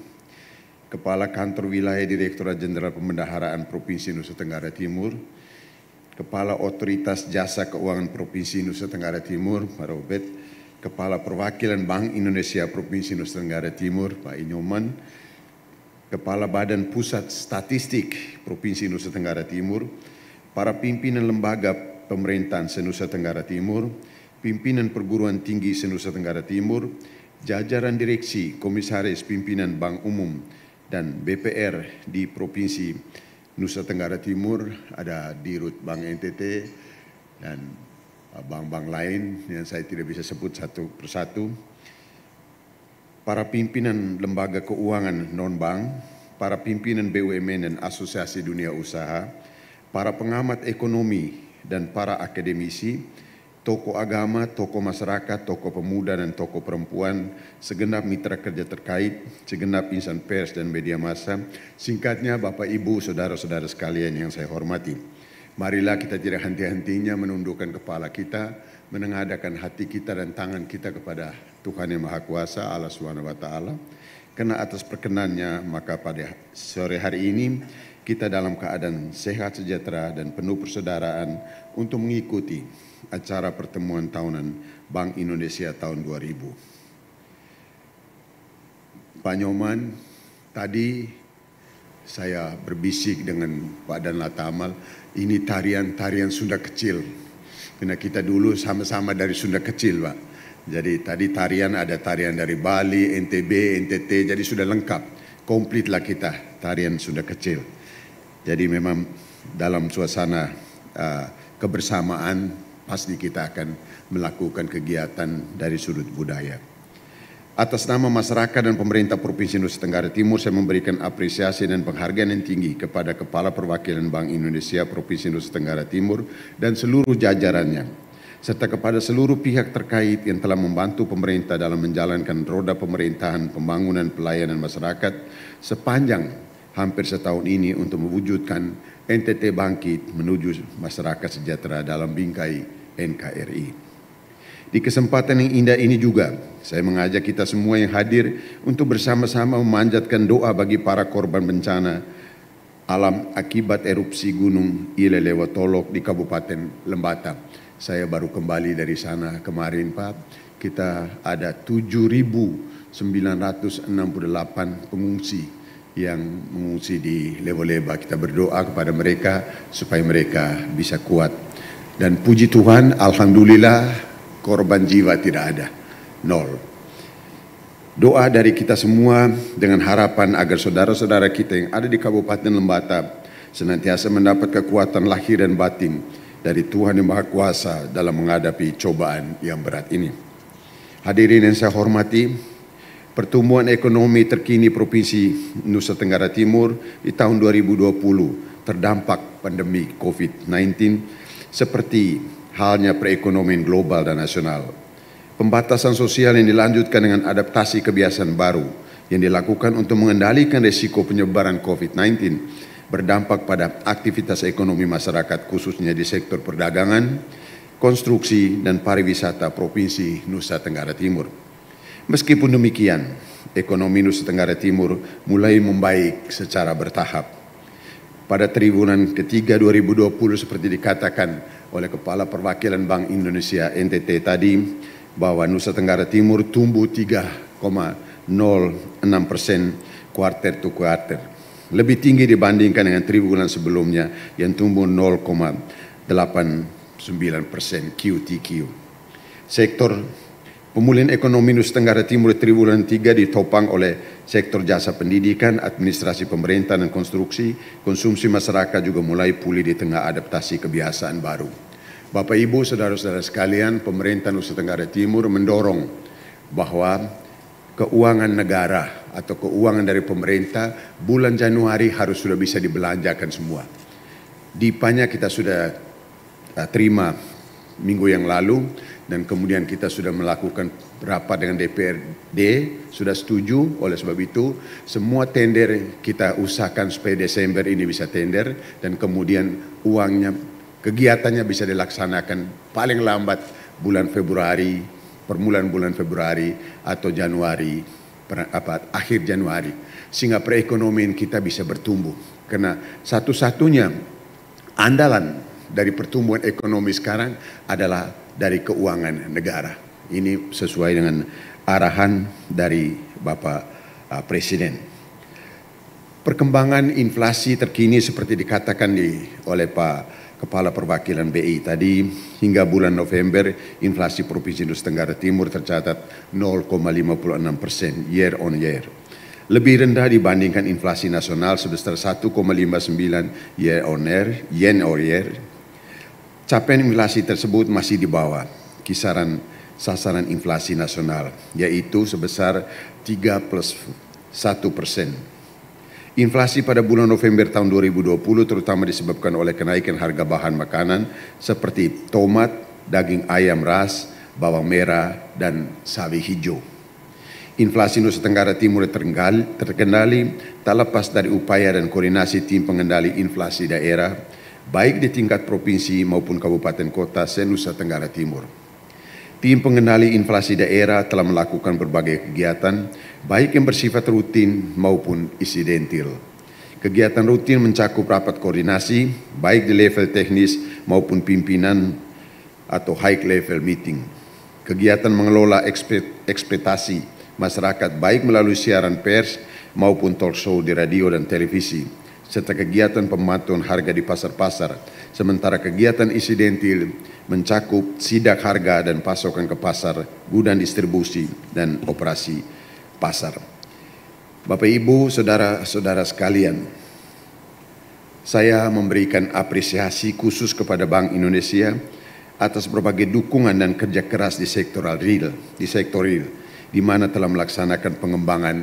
Kepala Kantor Wilayah Direktorat Jenderal Pembendaharaan Provinsi Nusa Tenggara Timur, Kepala Otoritas Jasa Keuangan Provinsi Nusa Tenggara Timur, Pak Robert, Kepala Perwakilan Bank Indonesia Provinsi Nusa Tenggara Timur, Pak Inyoman, Kepala Badan Pusat Statistik Provinsi Nusa Tenggara Timur, para pimpinan lembaga pemerintahan se-Nusa Tenggara Timur, pimpinan perguruan tinggi se-Nusa Tenggara Timur, jajaran direksi, komisaris pimpinan Bank Umum dan BPR di Provinsi Nusa Tenggara Timur, ada Dirut Bank NTT dan bank-bank lain yang saya tidak bisa sebut satu persatu, para pimpinan lembaga keuangan non-bank, para pimpinan BUMN dan Asosiasi Dunia Usaha, para pengamat ekonomi dan para akademisi, tokoh agama, tokoh masyarakat, tokoh pemuda dan tokoh perempuan, segenap mitra kerja terkait, segenap insan pers dan media massa, singkatnya Bapak Ibu, saudara-saudara sekalian yang saya hormati. Marilah kita tidak henti-hentinya menundukkan kepala kita, menengadahkan hati kita dan tangan kita kepada Tuhan Yang Maha Kuasa, Allah Subhanahu wa Ta'ala. Karena atas perkenannya, maka pada sore hari ini kita dalam keadaan sehat sejahtera dan penuh persaudaraan untuk mengikuti acara pertemuan tahunan Bank Indonesia tahun 2000. Pak Nyoman, tadi saya berbisik dengan Pak Danal Tamal, ini tarian Sunda kecil. Karena kita dulu sama-sama dari Sunda kecil, Pak. Jadi tadi tarian ada tarian dari Bali, NTB, NTT, jadi sudah lengkap. Komplit lah kita tarian Sunda kecil. Jadi memang dalam suasana kebersamaan pasti kita akan melakukan kegiatan dari sudut budaya. Atas nama masyarakat dan pemerintah Provinsi Nusa Tenggara Timur, saya memberikan apresiasi dan penghargaan yang tinggi kepada Kepala Perwakilan Bank Indonesia Provinsi Nusa Tenggara Timur dan seluruh jajarannya, serta kepada seluruh pihak terkait yang telah membantu pemerintah dalam menjalankan roda pemerintahan pembangunan pelayanan masyarakat sepanjang hampir setahun ini untuk mewujudkan NTT bangkit menuju masyarakat sejahtera dalam bingkai NKRI. Di kesempatan yang indah ini juga, saya mengajak kita semua yang hadir untuk bersama-sama memanjatkan doa bagi para korban bencana alam akibat erupsi Gunung Ilelewotolok di Kabupaten Lembata. Saya baru kembali dari sana kemarin, Pak. Kita ada 7.968 pengungsi yang mengungsi di Lewo-Leba. Kita berdoa kepada mereka supaya mereka bisa kuat. Dan puji Tuhan, alhamdulillah, korban jiwa tidak ada, 0. Doa dari kita semua dengan harapan agar saudara-saudara kita yang ada di Kabupaten Lembata senantiasa mendapat kekuatan lahir dan batin dari Tuhan Yang Maha Kuasa dalam menghadapi cobaan yang berat ini. Hadirin yang saya hormati, pertumbuhan ekonomi terkini Provinsi Nusa Tenggara Timur di tahun 2020 terdampak pandemi COVID-19 seperti halnya perekonomian global dan nasional. Pembatasan sosial yang dilanjutkan dengan adaptasi kebiasaan baru yang dilakukan untuk mengendalikan risiko penyebaran COVID-19 berdampak pada aktivitas ekonomi masyarakat khususnya di sektor perdagangan, konstruksi, dan pariwisata Provinsi Nusa Tenggara Timur. Meskipun demikian, ekonomi Nusa Tenggara Timur mulai membaik secara bertahap. Pada triwulan ketiga 2020 seperti dikatakan oleh Kepala Perwakilan Bank Indonesia NTT tadi, bahwa Nusa Tenggara Timur tumbuh 3,06% kuarter to kuarter. Lebih tinggi dibandingkan dengan triwulan sebelumnya yang tumbuh 0,89% QTQ. Sektor Pemulihan ekonomi Nusa Tenggara Timur triwulan 3 ditopang oleh sektor jasa pendidikan, administrasi pemerintah dan konstruksi. Konsumsi masyarakat juga mulai pulih di tengah adaptasi kebiasaan baru. Bapak Ibu, saudara-saudara sekalian, pemerintah Nusa Tenggara Timur mendorong bahwa keuangan negara atau keuangan dari pemerintah bulan Januari harus sudah bisa dibelanjakan semua. DIPA-nya kita sudah terima minggu yang lalu, dan kemudian kita sudah melakukan rapat dengan DPRD, sudah setuju. Oleh sebab itu semua tender kita usahakan supaya Desember ini bisa tender, dan kemudian uangnya, kegiatannya bisa dilaksanakan paling lambat bulan Februari, permulaan bulan Februari atau Januari, akhir Januari, sehingga perekonomian kita bisa bertumbuh. Karena satu-satunya andalan dari pertumbuhan ekonomi sekarang adalah dari keuangan negara. Ini sesuai dengan arahan dari Bapak Presiden. Perkembangan inflasi terkini seperti dikatakan oleh Pak Kepala Perwakilan BI tadi, hingga bulan November inflasi Provinsi Nusa Tenggara Timur tercatat 0,56% year on year. Lebih rendah dibandingkan inflasi nasional sebesar 1,59 year on year. Capaian inflasi tersebut masih di bawah kisaran sasaran inflasi nasional, yaitu sebesar 3+1%. Inflasi pada bulan November tahun 2020 terutama disebabkan oleh kenaikan harga bahan makanan seperti tomat, daging ayam ras, bawang merah, dan sawi hijau. Inflasi Nusa Tenggara Timur terkendali tak lepas dari upaya dan koordinasi tim pengendali inflasi daerah, baik di tingkat provinsi maupun kabupaten kota se-Nusa Tenggara Timur. Tim pengendali inflasi daerah telah melakukan berbagai kegiatan, baik yang bersifat rutin maupun insidentil. Kegiatan rutin mencakup rapat koordinasi, baik di level teknis maupun pimpinan atau high level meeting. Kegiatan mengelola ekspektasi masyarakat, baik melalui siaran pers maupun talk show di radio dan televisi, serta kegiatan pemantauan harga di pasar-pasar, sementara kegiatan insidentil mencakup sidak harga dan pasokan ke pasar, gudang distribusi, dan operasi pasar. Bapak Ibu, saudara-saudara sekalian, saya memberikan apresiasi khusus kepada Bank Indonesia atas berbagai dukungan dan kerja keras di sektor real, di mana telah melaksanakan pengembangan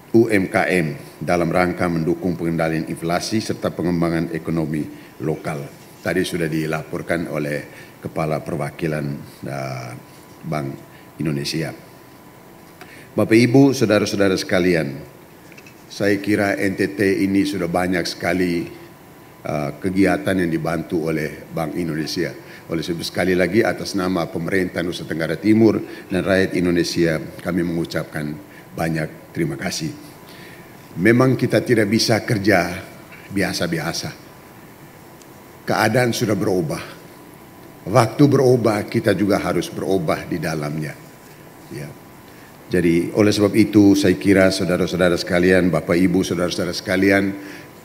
UMKM dalam rangka mendukung pengendalian inflasi serta pengembangan ekonomi lokal. Tadi sudah dilaporkan oleh Kepala Perwakilan Bank Indonesia. Bapak Ibu, saudara-saudara sekalian, saya kira NTT ini sudah banyak sekali kegiatan yang dibantu oleh Bank Indonesia. Oleh sebab sekali lagi atas nama pemerintah Nusa Tenggara Timur dan rakyat Indonesia kami mengucapkan banyak terima kasih. Memang kita tidak bisa kerja biasa-biasa. Keadaan sudah berubah. Waktu berubah, kita juga harus berubah di dalamnya. Ya. Jadi oleh sebab itu saya kira saudara-saudara sekalian, Bapak Ibu, saudara-saudara sekalian,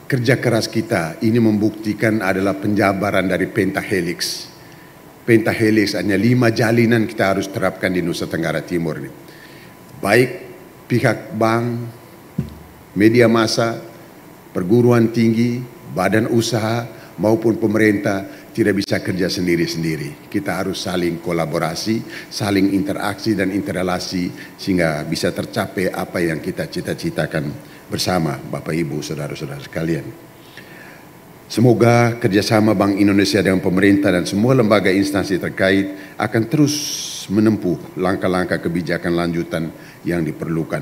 kerja keras kita ini membuktikan adalah penjabaran dari pentahelix. Pentahelix hanya 5 jalinan kita harus terapkan di Nusa Tenggara Timur ini. Baik pihak bank, media massa, perguruan tinggi, badan usaha maupun pemerintah tidak bisa kerja sendiri-sendiri. Kita harus saling kolaborasi, saling interaksi dan interrelasi sehingga bisa tercapai apa yang kita cita-citakan bersama Bapak Ibu, saudara-saudara sekalian. Semoga kerjasama Bank Indonesia dengan pemerintah dan semua lembaga instansi terkait akan terus menempuh langkah-langkah kebijakan lanjutan yang diperlukan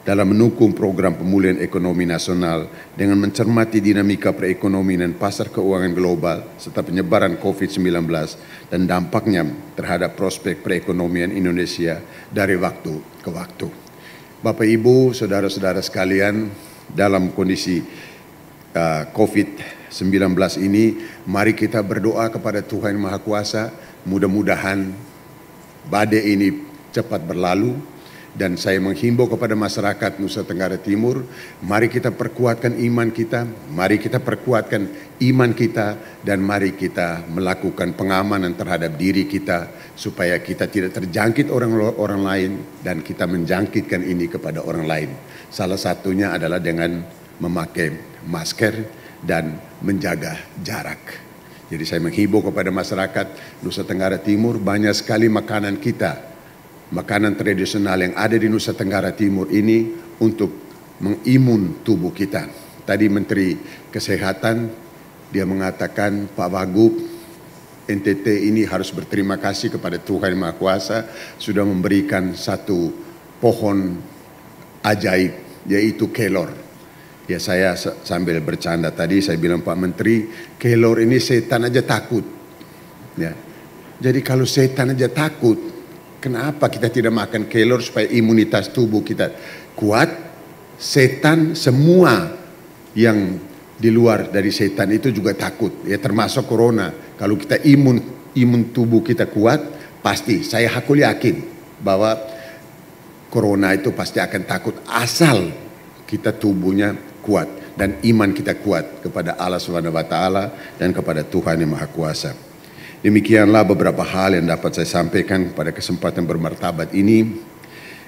dalam mendukung program pemulihan ekonomi nasional dengan mencermati dinamika perekonomian dan pasar keuangan global serta penyebaran COVID-19 dan dampaknya terhadap prospek perekonomian Indonesia dari waktu ke waktu. Bapak Ibu, saudara-saudara sekalian, dalam kondisi COVID-19 ini, mari kita berdoa kepada Tuhan Yang Maha Kuasa, mudah-mudahan badai ini cepat berlalu Dan saya menghimbau kepada masyarakat Nusa Tenggara Timur, mari kita perkuatkan iman kita, mari kita perkuatkan iman kita, dan mari kita melakukan pengamanan terhadap diri kita supaya kita tidak terjangkit orang lain dan kita menjangkitkan ini kepada orang lain. Salah satunya adalah dengan memakai masker dan menjaga jarak. Jadi saya menghimbau kepada masyarakat Nusa Tenggara Timur, banyak sekali makanan kita, makanan tradisional yang ada di Nusa Tenggara Timur ini untuk mengimun tubuh kita. Tadi Menteri Kesehatan, dia mengatakan, Pak Wagub, NTT ini harus berterima kasih kepada Tuhan Yang Maha Kuasa sudah memberikan satu pohon ajaib, yaitu kelor. Ya, saya sambil bercanda tadi, saya bilang, Pak Menteri, kelor ini setan aja takut. Ya. Jadi kalau setan aja takut, kenapa kita tidak makan kelor supaya imunitas tubuh kita kuat? Setan, semua yang di luar dari setan itu juga takut, ya termasuk corona. Kalau kita imun tubuh kita kuat, pasti saya hakul yakin bahwa corona itu pasti akan takut asal kita tubuhnya kuat dan iman kita kuat kepada Allah Subhanahu wa taala dan kepada Tuhan Yang Maha Kuasa. Demikianlah beberapa hal yang dapat saya sampaikan pada kesempatan bermartabat ini.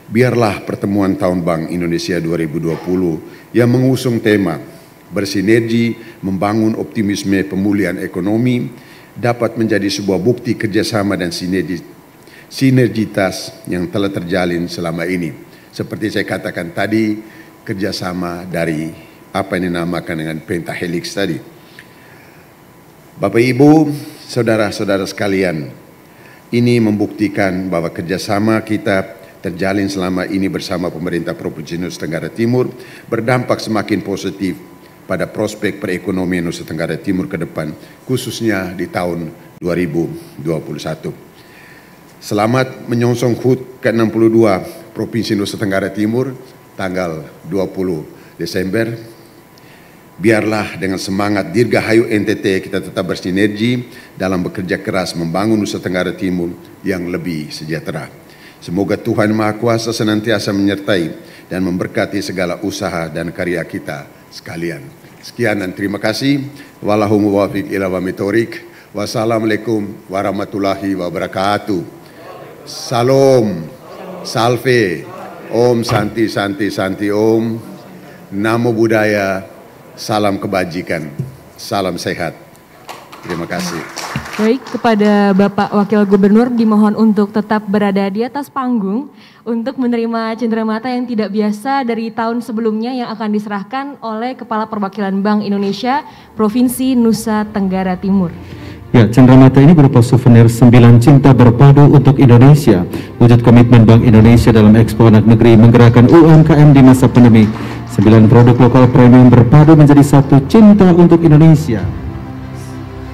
Biarlah pertemuan Tahun Bank Indonesia 2020 yang mengusung tema bersinergi membangun optimisme pemulihan ekonomi dapat menjadi sebuah bukti kerjasama dan sinergitas yang telah terjalin selama ini. Seperti saya katakan tadi, kerjasama dari apa yang dinamakan dengan pentahelix tadi. Bapak Ibu, saudara-saudara sekalian, ini membuktikan bahwa kerjasama kita terjalin selama ini bersama pemerintah Provinsi Nusa Tenggara Timur berdampak semakin positif pada prospek perekonomian Nusa Tenggara Timur ke depan, khususnya di tahun 2021. Selamat menyongsong HUT ke-62 Provinsi Nusa Tenggara Timur tanggal 20 Desember. Biarlah dengan semangat Dirgahayu NTT kita tetap bersinergi dalam bekerja keras membangun Nusa Tenggara Timur yang lebih sejahtera. Semoga Tuhan Maha Kuasa senantiasa menyertai dan memberkati segala usaha dan karya kita sekalian. Sekian dan terima kasih. Wallahu muwaffiq ila aqwamit thoriq. Wassalamualaikum warahmatullahi wabarakatuh. Salam, salve, Om Santi Santi Santi Om, Namo Buddhaya. Salam kebajikan, salam sehat. Terima kasih. Baik, kepada Bapak Wakil Gubernur dimohon untuk tetap berada di atas panggung untuk menerima cenderamata yang tidak biasa dari tahun sebelumnya yang akan diserahkan oleh Kepala Perwakilan Bank Indonesia Provinsi Nusa Tenggara Timur. Ya, cenderamata ini berupa souvenir 9 cinta berpadu untuk Indonesia. Wujud komitmen Bank Indonesia dalam ekspor anak negeri menggerakkan UMKM di masa pandemi. 9 produk lokal premium berpadu menjadi satu cinta untuk Indonesia.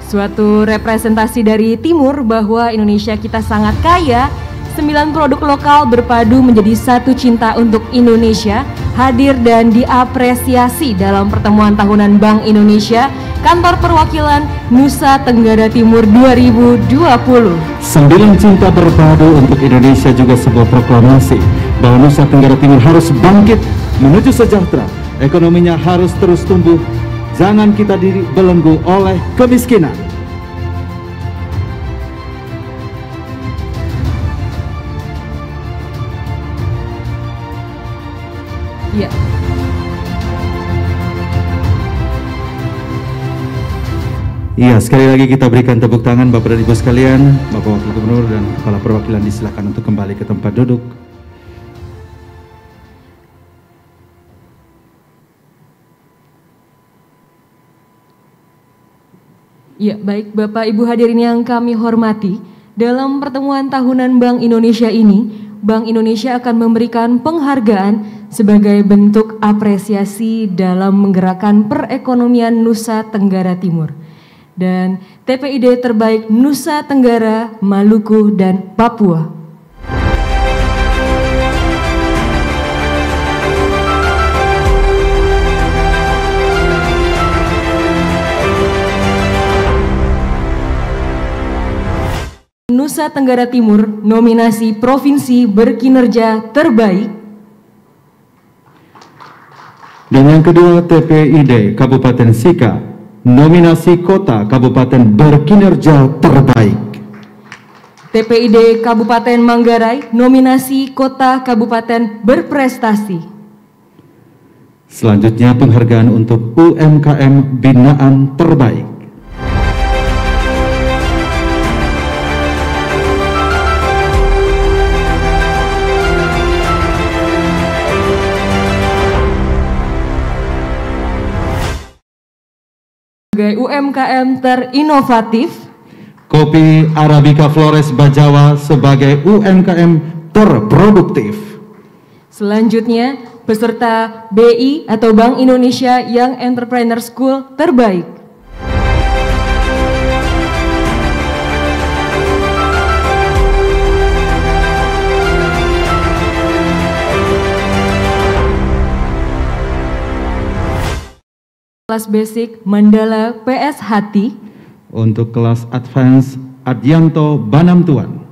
Suatu representasi dari Timur bahwa Indonesia kita sangat kaya. 9 produk lokal berpadu menjadi satu cinta untuk Indonesia hadir dan diapresiasi dalam pertemuan tahunan Bank Indonesia Kantor Perwakilan Nusa Tenggara Timur 2020. 9 cinta berpadu untuk Indonesia juga sebuah proklamasi bahwa Nusa Tenggara Timur harus bangkit menuju sejahtera. Ekonominya harus terus tumbuh. Jangan kita dibelenggu oleh kemiskinan. Ya. Iya, sekali lagi kita berikan tepuk tangan Bapak dan Ibu sekalian, Bapak Wakil Gubernur dan Kepala Perwakilan disilakan untuk kembali ke tempat duduk. Ya, baik Bapak Ibu hadirin yang kami hormati, dalam pertemuan tahunan Bank Indonesia ini, Bank Indonesia akan memberikan penghargaan sebagai bentuk apresiasi dalam menggerakkan perekonomian Nusa Tenggara Timur. Dan TPID terbaik Nusa Tenggara, Maluku, dan Papua. Nusa Tenggara Timur nominasi provinsi berkinerja terbaik. Dan yang kedua TPID Kabupaten Sika, nominasi kota kabupaten berkinerja terbaik. TPID Kabupaten Manggarai, nominasi kota kabupaten berprestasi. Selanjutnya penghargaan untuk UMKM binaan terbaik. Sebagai UMKM terinovatif, Kopi Arabica Flores Bajawa sebagai UMKM terproduktif. Selanjutnya, peserta BI atau Bank Indonesia Young Entrepreneur School terbaik. Kelas basic Mandala PS Hati. Untuk kelas advance Adyanto Banamtuan.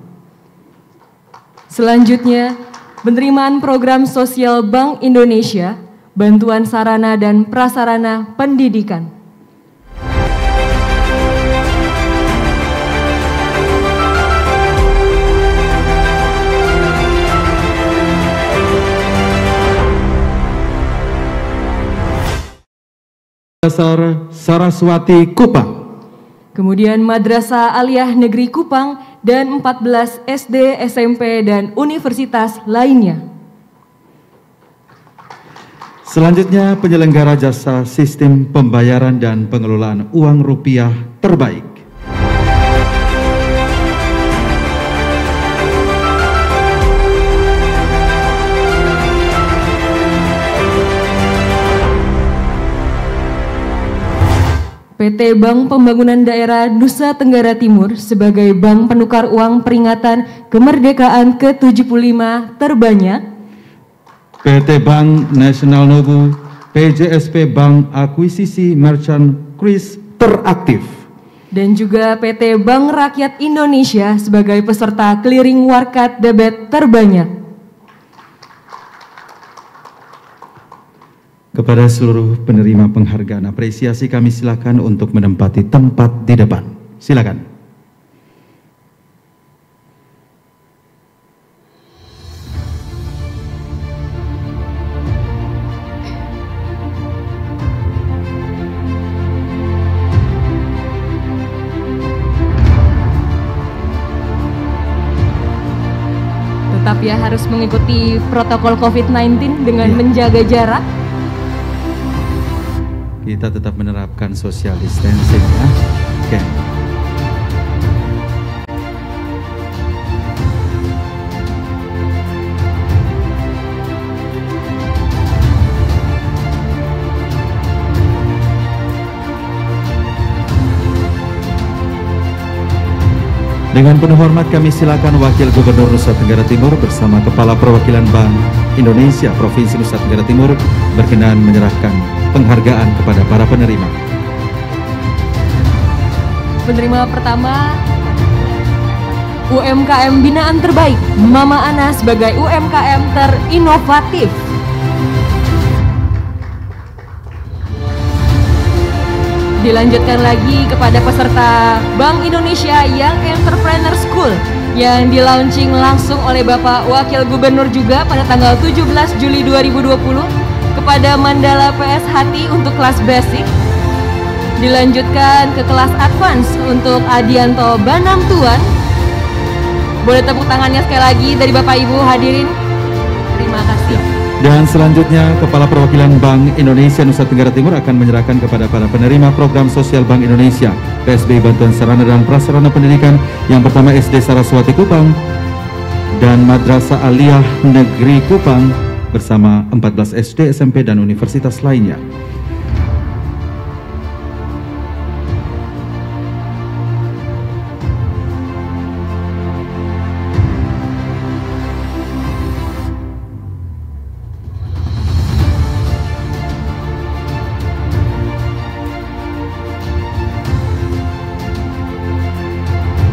Selanjutnya, penerimaan program sosial Bank Indonesia, bantuan sarana dan prasarana pendidikan. Dasar Saraswati Kupang. Kemudian Madrasah Aliyah Negeri Kupang dan 14 SD, SMP, dan universitas lainnya. Selanjutnya penyelenggara jasa sistem pembayaran dan pengelolaan uang rupiah terbaik. PT Bank Pembangunan Daerah Nusa Tenggara Timur sebagai bank penukar uang peringatan kemerdekaan ke-75 terbanyak. PT Bank Nasional Nobu, PJSP Bank Akuisisi Merchant Kris teraktif. Dan juga PT Bank Rakyat Indonesia sebagai peserta clearing warkat debit terbanyak. Kepada seluruh penerima penghargaan apresiasi kami silakan untuk menempati tempat di depan. Silakan. Tetap ya harus mengikuti protokol COVID-19 dengan menjaga jarak. Kita tetap menerapkan social distancing ya. Oke. Dengan penuh hormat kami silakan Wakil Gubernur Nusa Tenggara Timur bersama Kepala Perwakilan Bank Indonesia Provinsi Nusa Tenggara Timur berkenan menyerahkan penghargaan kepada para penerima. Penerima pertama UMKM binaan terbaik Mama Ana sebagai UMKM terinovatif. Dilanjutkan lagi kepada peserta Bank Indonesia Young Entrepreneur School yang di-launching langsung oleh Bapak Wakil Gubernur juga pada tanggal 17 Juli 2020 kepada Mandala PS Hati untuk kelas basic. Dilanjutkan ke kelas advance untuk Adyanto Banamtuan. Boleh tepuk tangannya sekali lagi dari Bapak Ibu hadirin. Terima kasih. Dan selanjutnya Kepala Perwakilan Bank Indonesia Nusa Tenggara Timur akan menyerahkan kepada para penerima program sosial Bank Indonesia PSBI Bantuan Sarana dan Prasarana Pendidikan yang pertama SD Saraswati Kupang dan Madrasah Aliyah Negeri Kupang bersama 14 SD, SMP, dan universitas lainnya.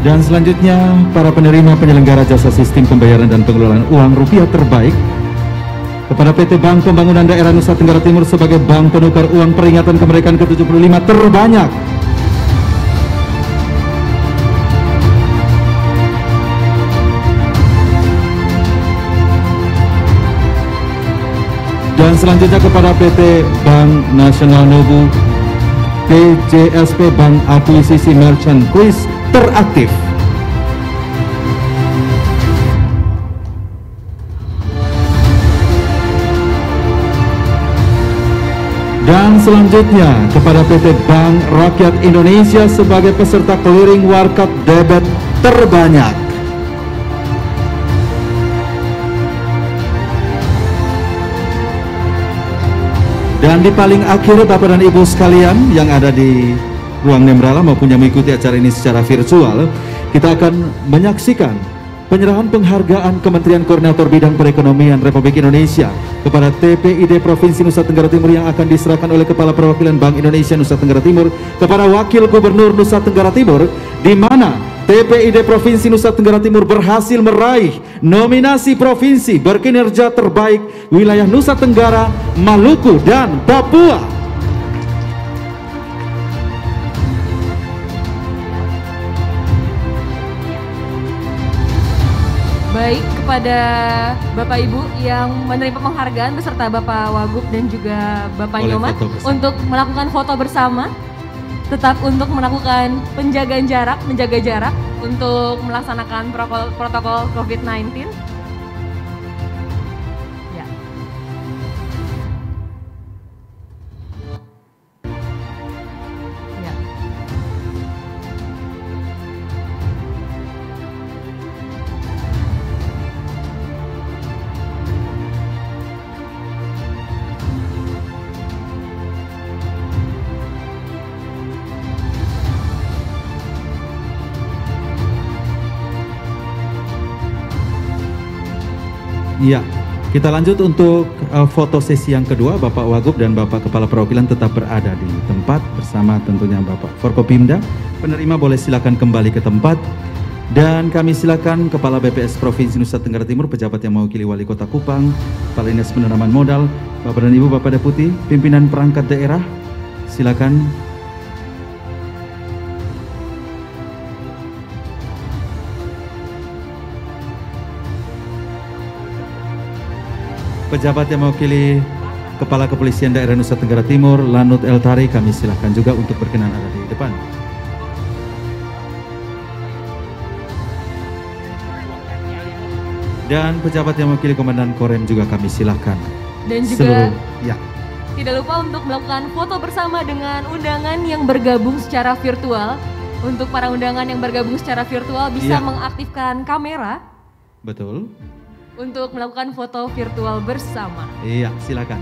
Dan selanjutnya, para penerima penyelenggara jasa sistem pembayaran dan pengelolaan uang rupiah terbaik kepada PT Bank Pembangunan Daerah Nusa Tenggara Timur sebagai bank penukar uang peringatan kemerdekaan ke-75 terbanyak. Dan selanjutnya kepada PT Bank Nasional Nobu, PJSP Bank Akuisisi Merchant Kris teraktif. Dan selanjutnya kepada PT Bank Rakyat Indonesia sebagai peserta clearing warkat debit terbanyak. Dan di paling akhir, Bapak dan Ibu sekalian yang ada di ruang Nembrala maupun yang mengikuti acara ini secara virtual, kita akan menyaksikan penyerahan penghargaan Kementerian Koordinator Bidang Perekonomian Republik Indonesia kepada TPID Provinsi Nusa Tenggara Timur yang akan diserahkan oleh Kepala Perwakilan Bank Indonesia Nusa Tenggara Timur kepada Wakil Gubernur Nusa Tenggara Timur, di mana TPID Provinsi Nusa Tenggara Timur berhasil meraih nominasi provinsi berkinerja terbaik wilayah Nusa Tenggara, Maluku, dan Papua. Baik, kepada Bapak Ibu yang menerima penghargaan beserta Bapak Wagub dan juga Bapak Nyoman untuk melakukan foto bersama, tetap untuk melakukan menjaga jarak untuk melaksanakan protokol COVID-19. Ya. Ya. Iya, kita lanjut untuk foto sesi yang kedua. Bapak Wagub dan Bapak Kepala Perwakilan tetap berada di tempat bersama tentunya Bapak Forkopimda. Penerima boleh silakan kembali ke tempat. Dan kami silakan Kepala BPS Provinsi Nusa Tenggara Timur, pejabat yang mewakili Wali Kota Kupang, Kepala Dinas Penanaman Modal, Bapak dan Ibu, Bapak Deputi, pimpinan perangkat daerah, silakan. Pejabat yang mewakili Kepala Kepolisian Daerah Nusa Tenggara Timur, Lanut Eltari, kami silahkan juga untuk berkenan ada di depan. Dan pejabat yang mewakili Komandan Korem juga kami silahkan. Dan juga ya. Tidak lupa untuk melakukan foto bersama dengan undangan yang bergabung secara virtual. Untuk para undangan yang bergabung secara virtual bisa mengaktifkan kamera. Betul. Untuk melakukan foto virtual bersama. Iya, silakan.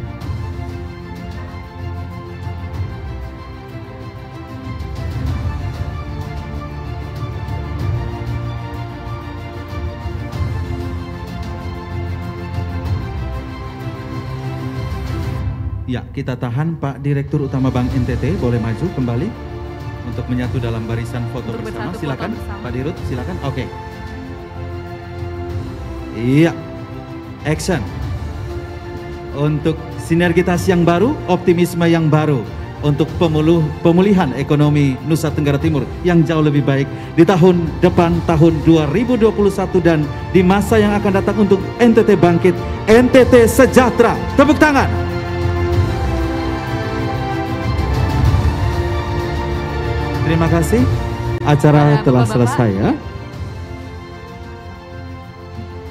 Ya, kita tahan Pak Direktur Utama Bank NTT, boleh maju kembali untuk menyatu dalam barisan foto bersama. Silakan, Pak Dirut, silakan. Oke. Iya. Action. Untuk sinergitas yang baru, optimisme yang baru untuk pemulihan ekonomi Nusa Tenggara Timur yang jauh lebih baik di tahun depan, tahun 2021, dan di masa yang akan datang untuk NTT bangkit, NTT sejahtera. Tepuk tangan. Terima kasih. Acara telah selesai ya.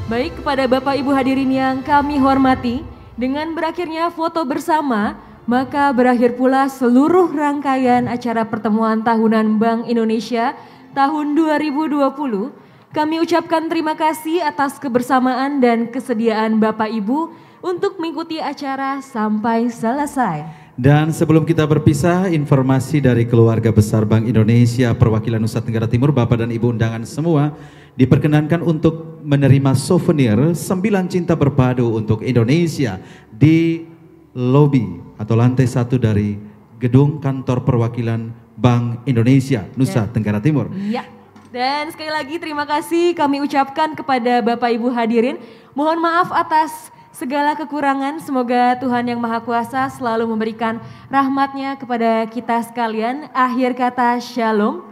Baik, kepada Bapak Ibu hadirin yang kami hormati, dengan berakhirnya foto bersama, maka berakhir pula seluruh rangkaian acara pertemuan tahunan Bank Indonesia tahun 2020. Kami ucapkan terima kasih atas kebersamaan dan kesediaan Bapak Ibu untuk mengikuti acara sampai selesai. Dan sebelum kita berpisah, informasi dari keluarga besar Bank Indonesia perwakilan Nusa Tenggara Timur, Bapak dan Ibu undangan semua, diperkenankan untuk menerima souvenir 9 cinta berpadu untuk Indonesia di lobi atau lantai 1 dari gedung kantor perwakilan Bank Indonesia Nusa Tenggara Timur. Ya. Dan sekali lagi terima kasih kami ucapkan kepada Bapak Ibu hadirin. Mohon maaf atas segala kekurangan. Semoga Tuhan Yang Maha Kuasa selalu memberikan rahmat-Nya kepada kita sekalian. Akhir kata, Shalom.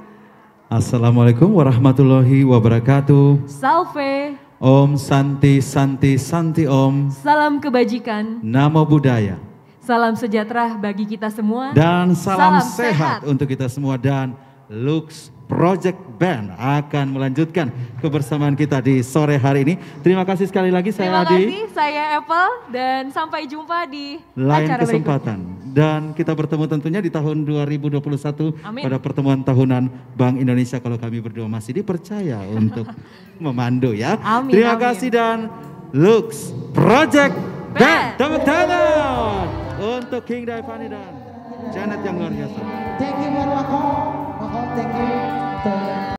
Assalamualaikum warahmatullahi wabarakatuh. Salve. Om Santi Santi Santi Om. Salam kebajikan. Namo Buddhaya. Salam sejahtera bagi kita semua. Dan salam sehat untuk kita semua. Dan Lux Project Band akan melanjutkan kebersamaan kita di sore hari ini. Terima kasih sekali lagi, saya Adi. Terima kasih, saya Apple, dan sampai jumpa di lain acara kesempatan. berikutnya. Dan kita bertemu tentunya di tahun 2021 Amin. pada pertemuan tahunan Bank Indonesia, kalau kami berdua masih dipercaya untuk memandu ya. Amin, Terima amin. kasih, dan Lux Project Band. Tepuk tangan untuk King Daifani dan Janet yang luar biasa. Thank you, Marwako. Thank you.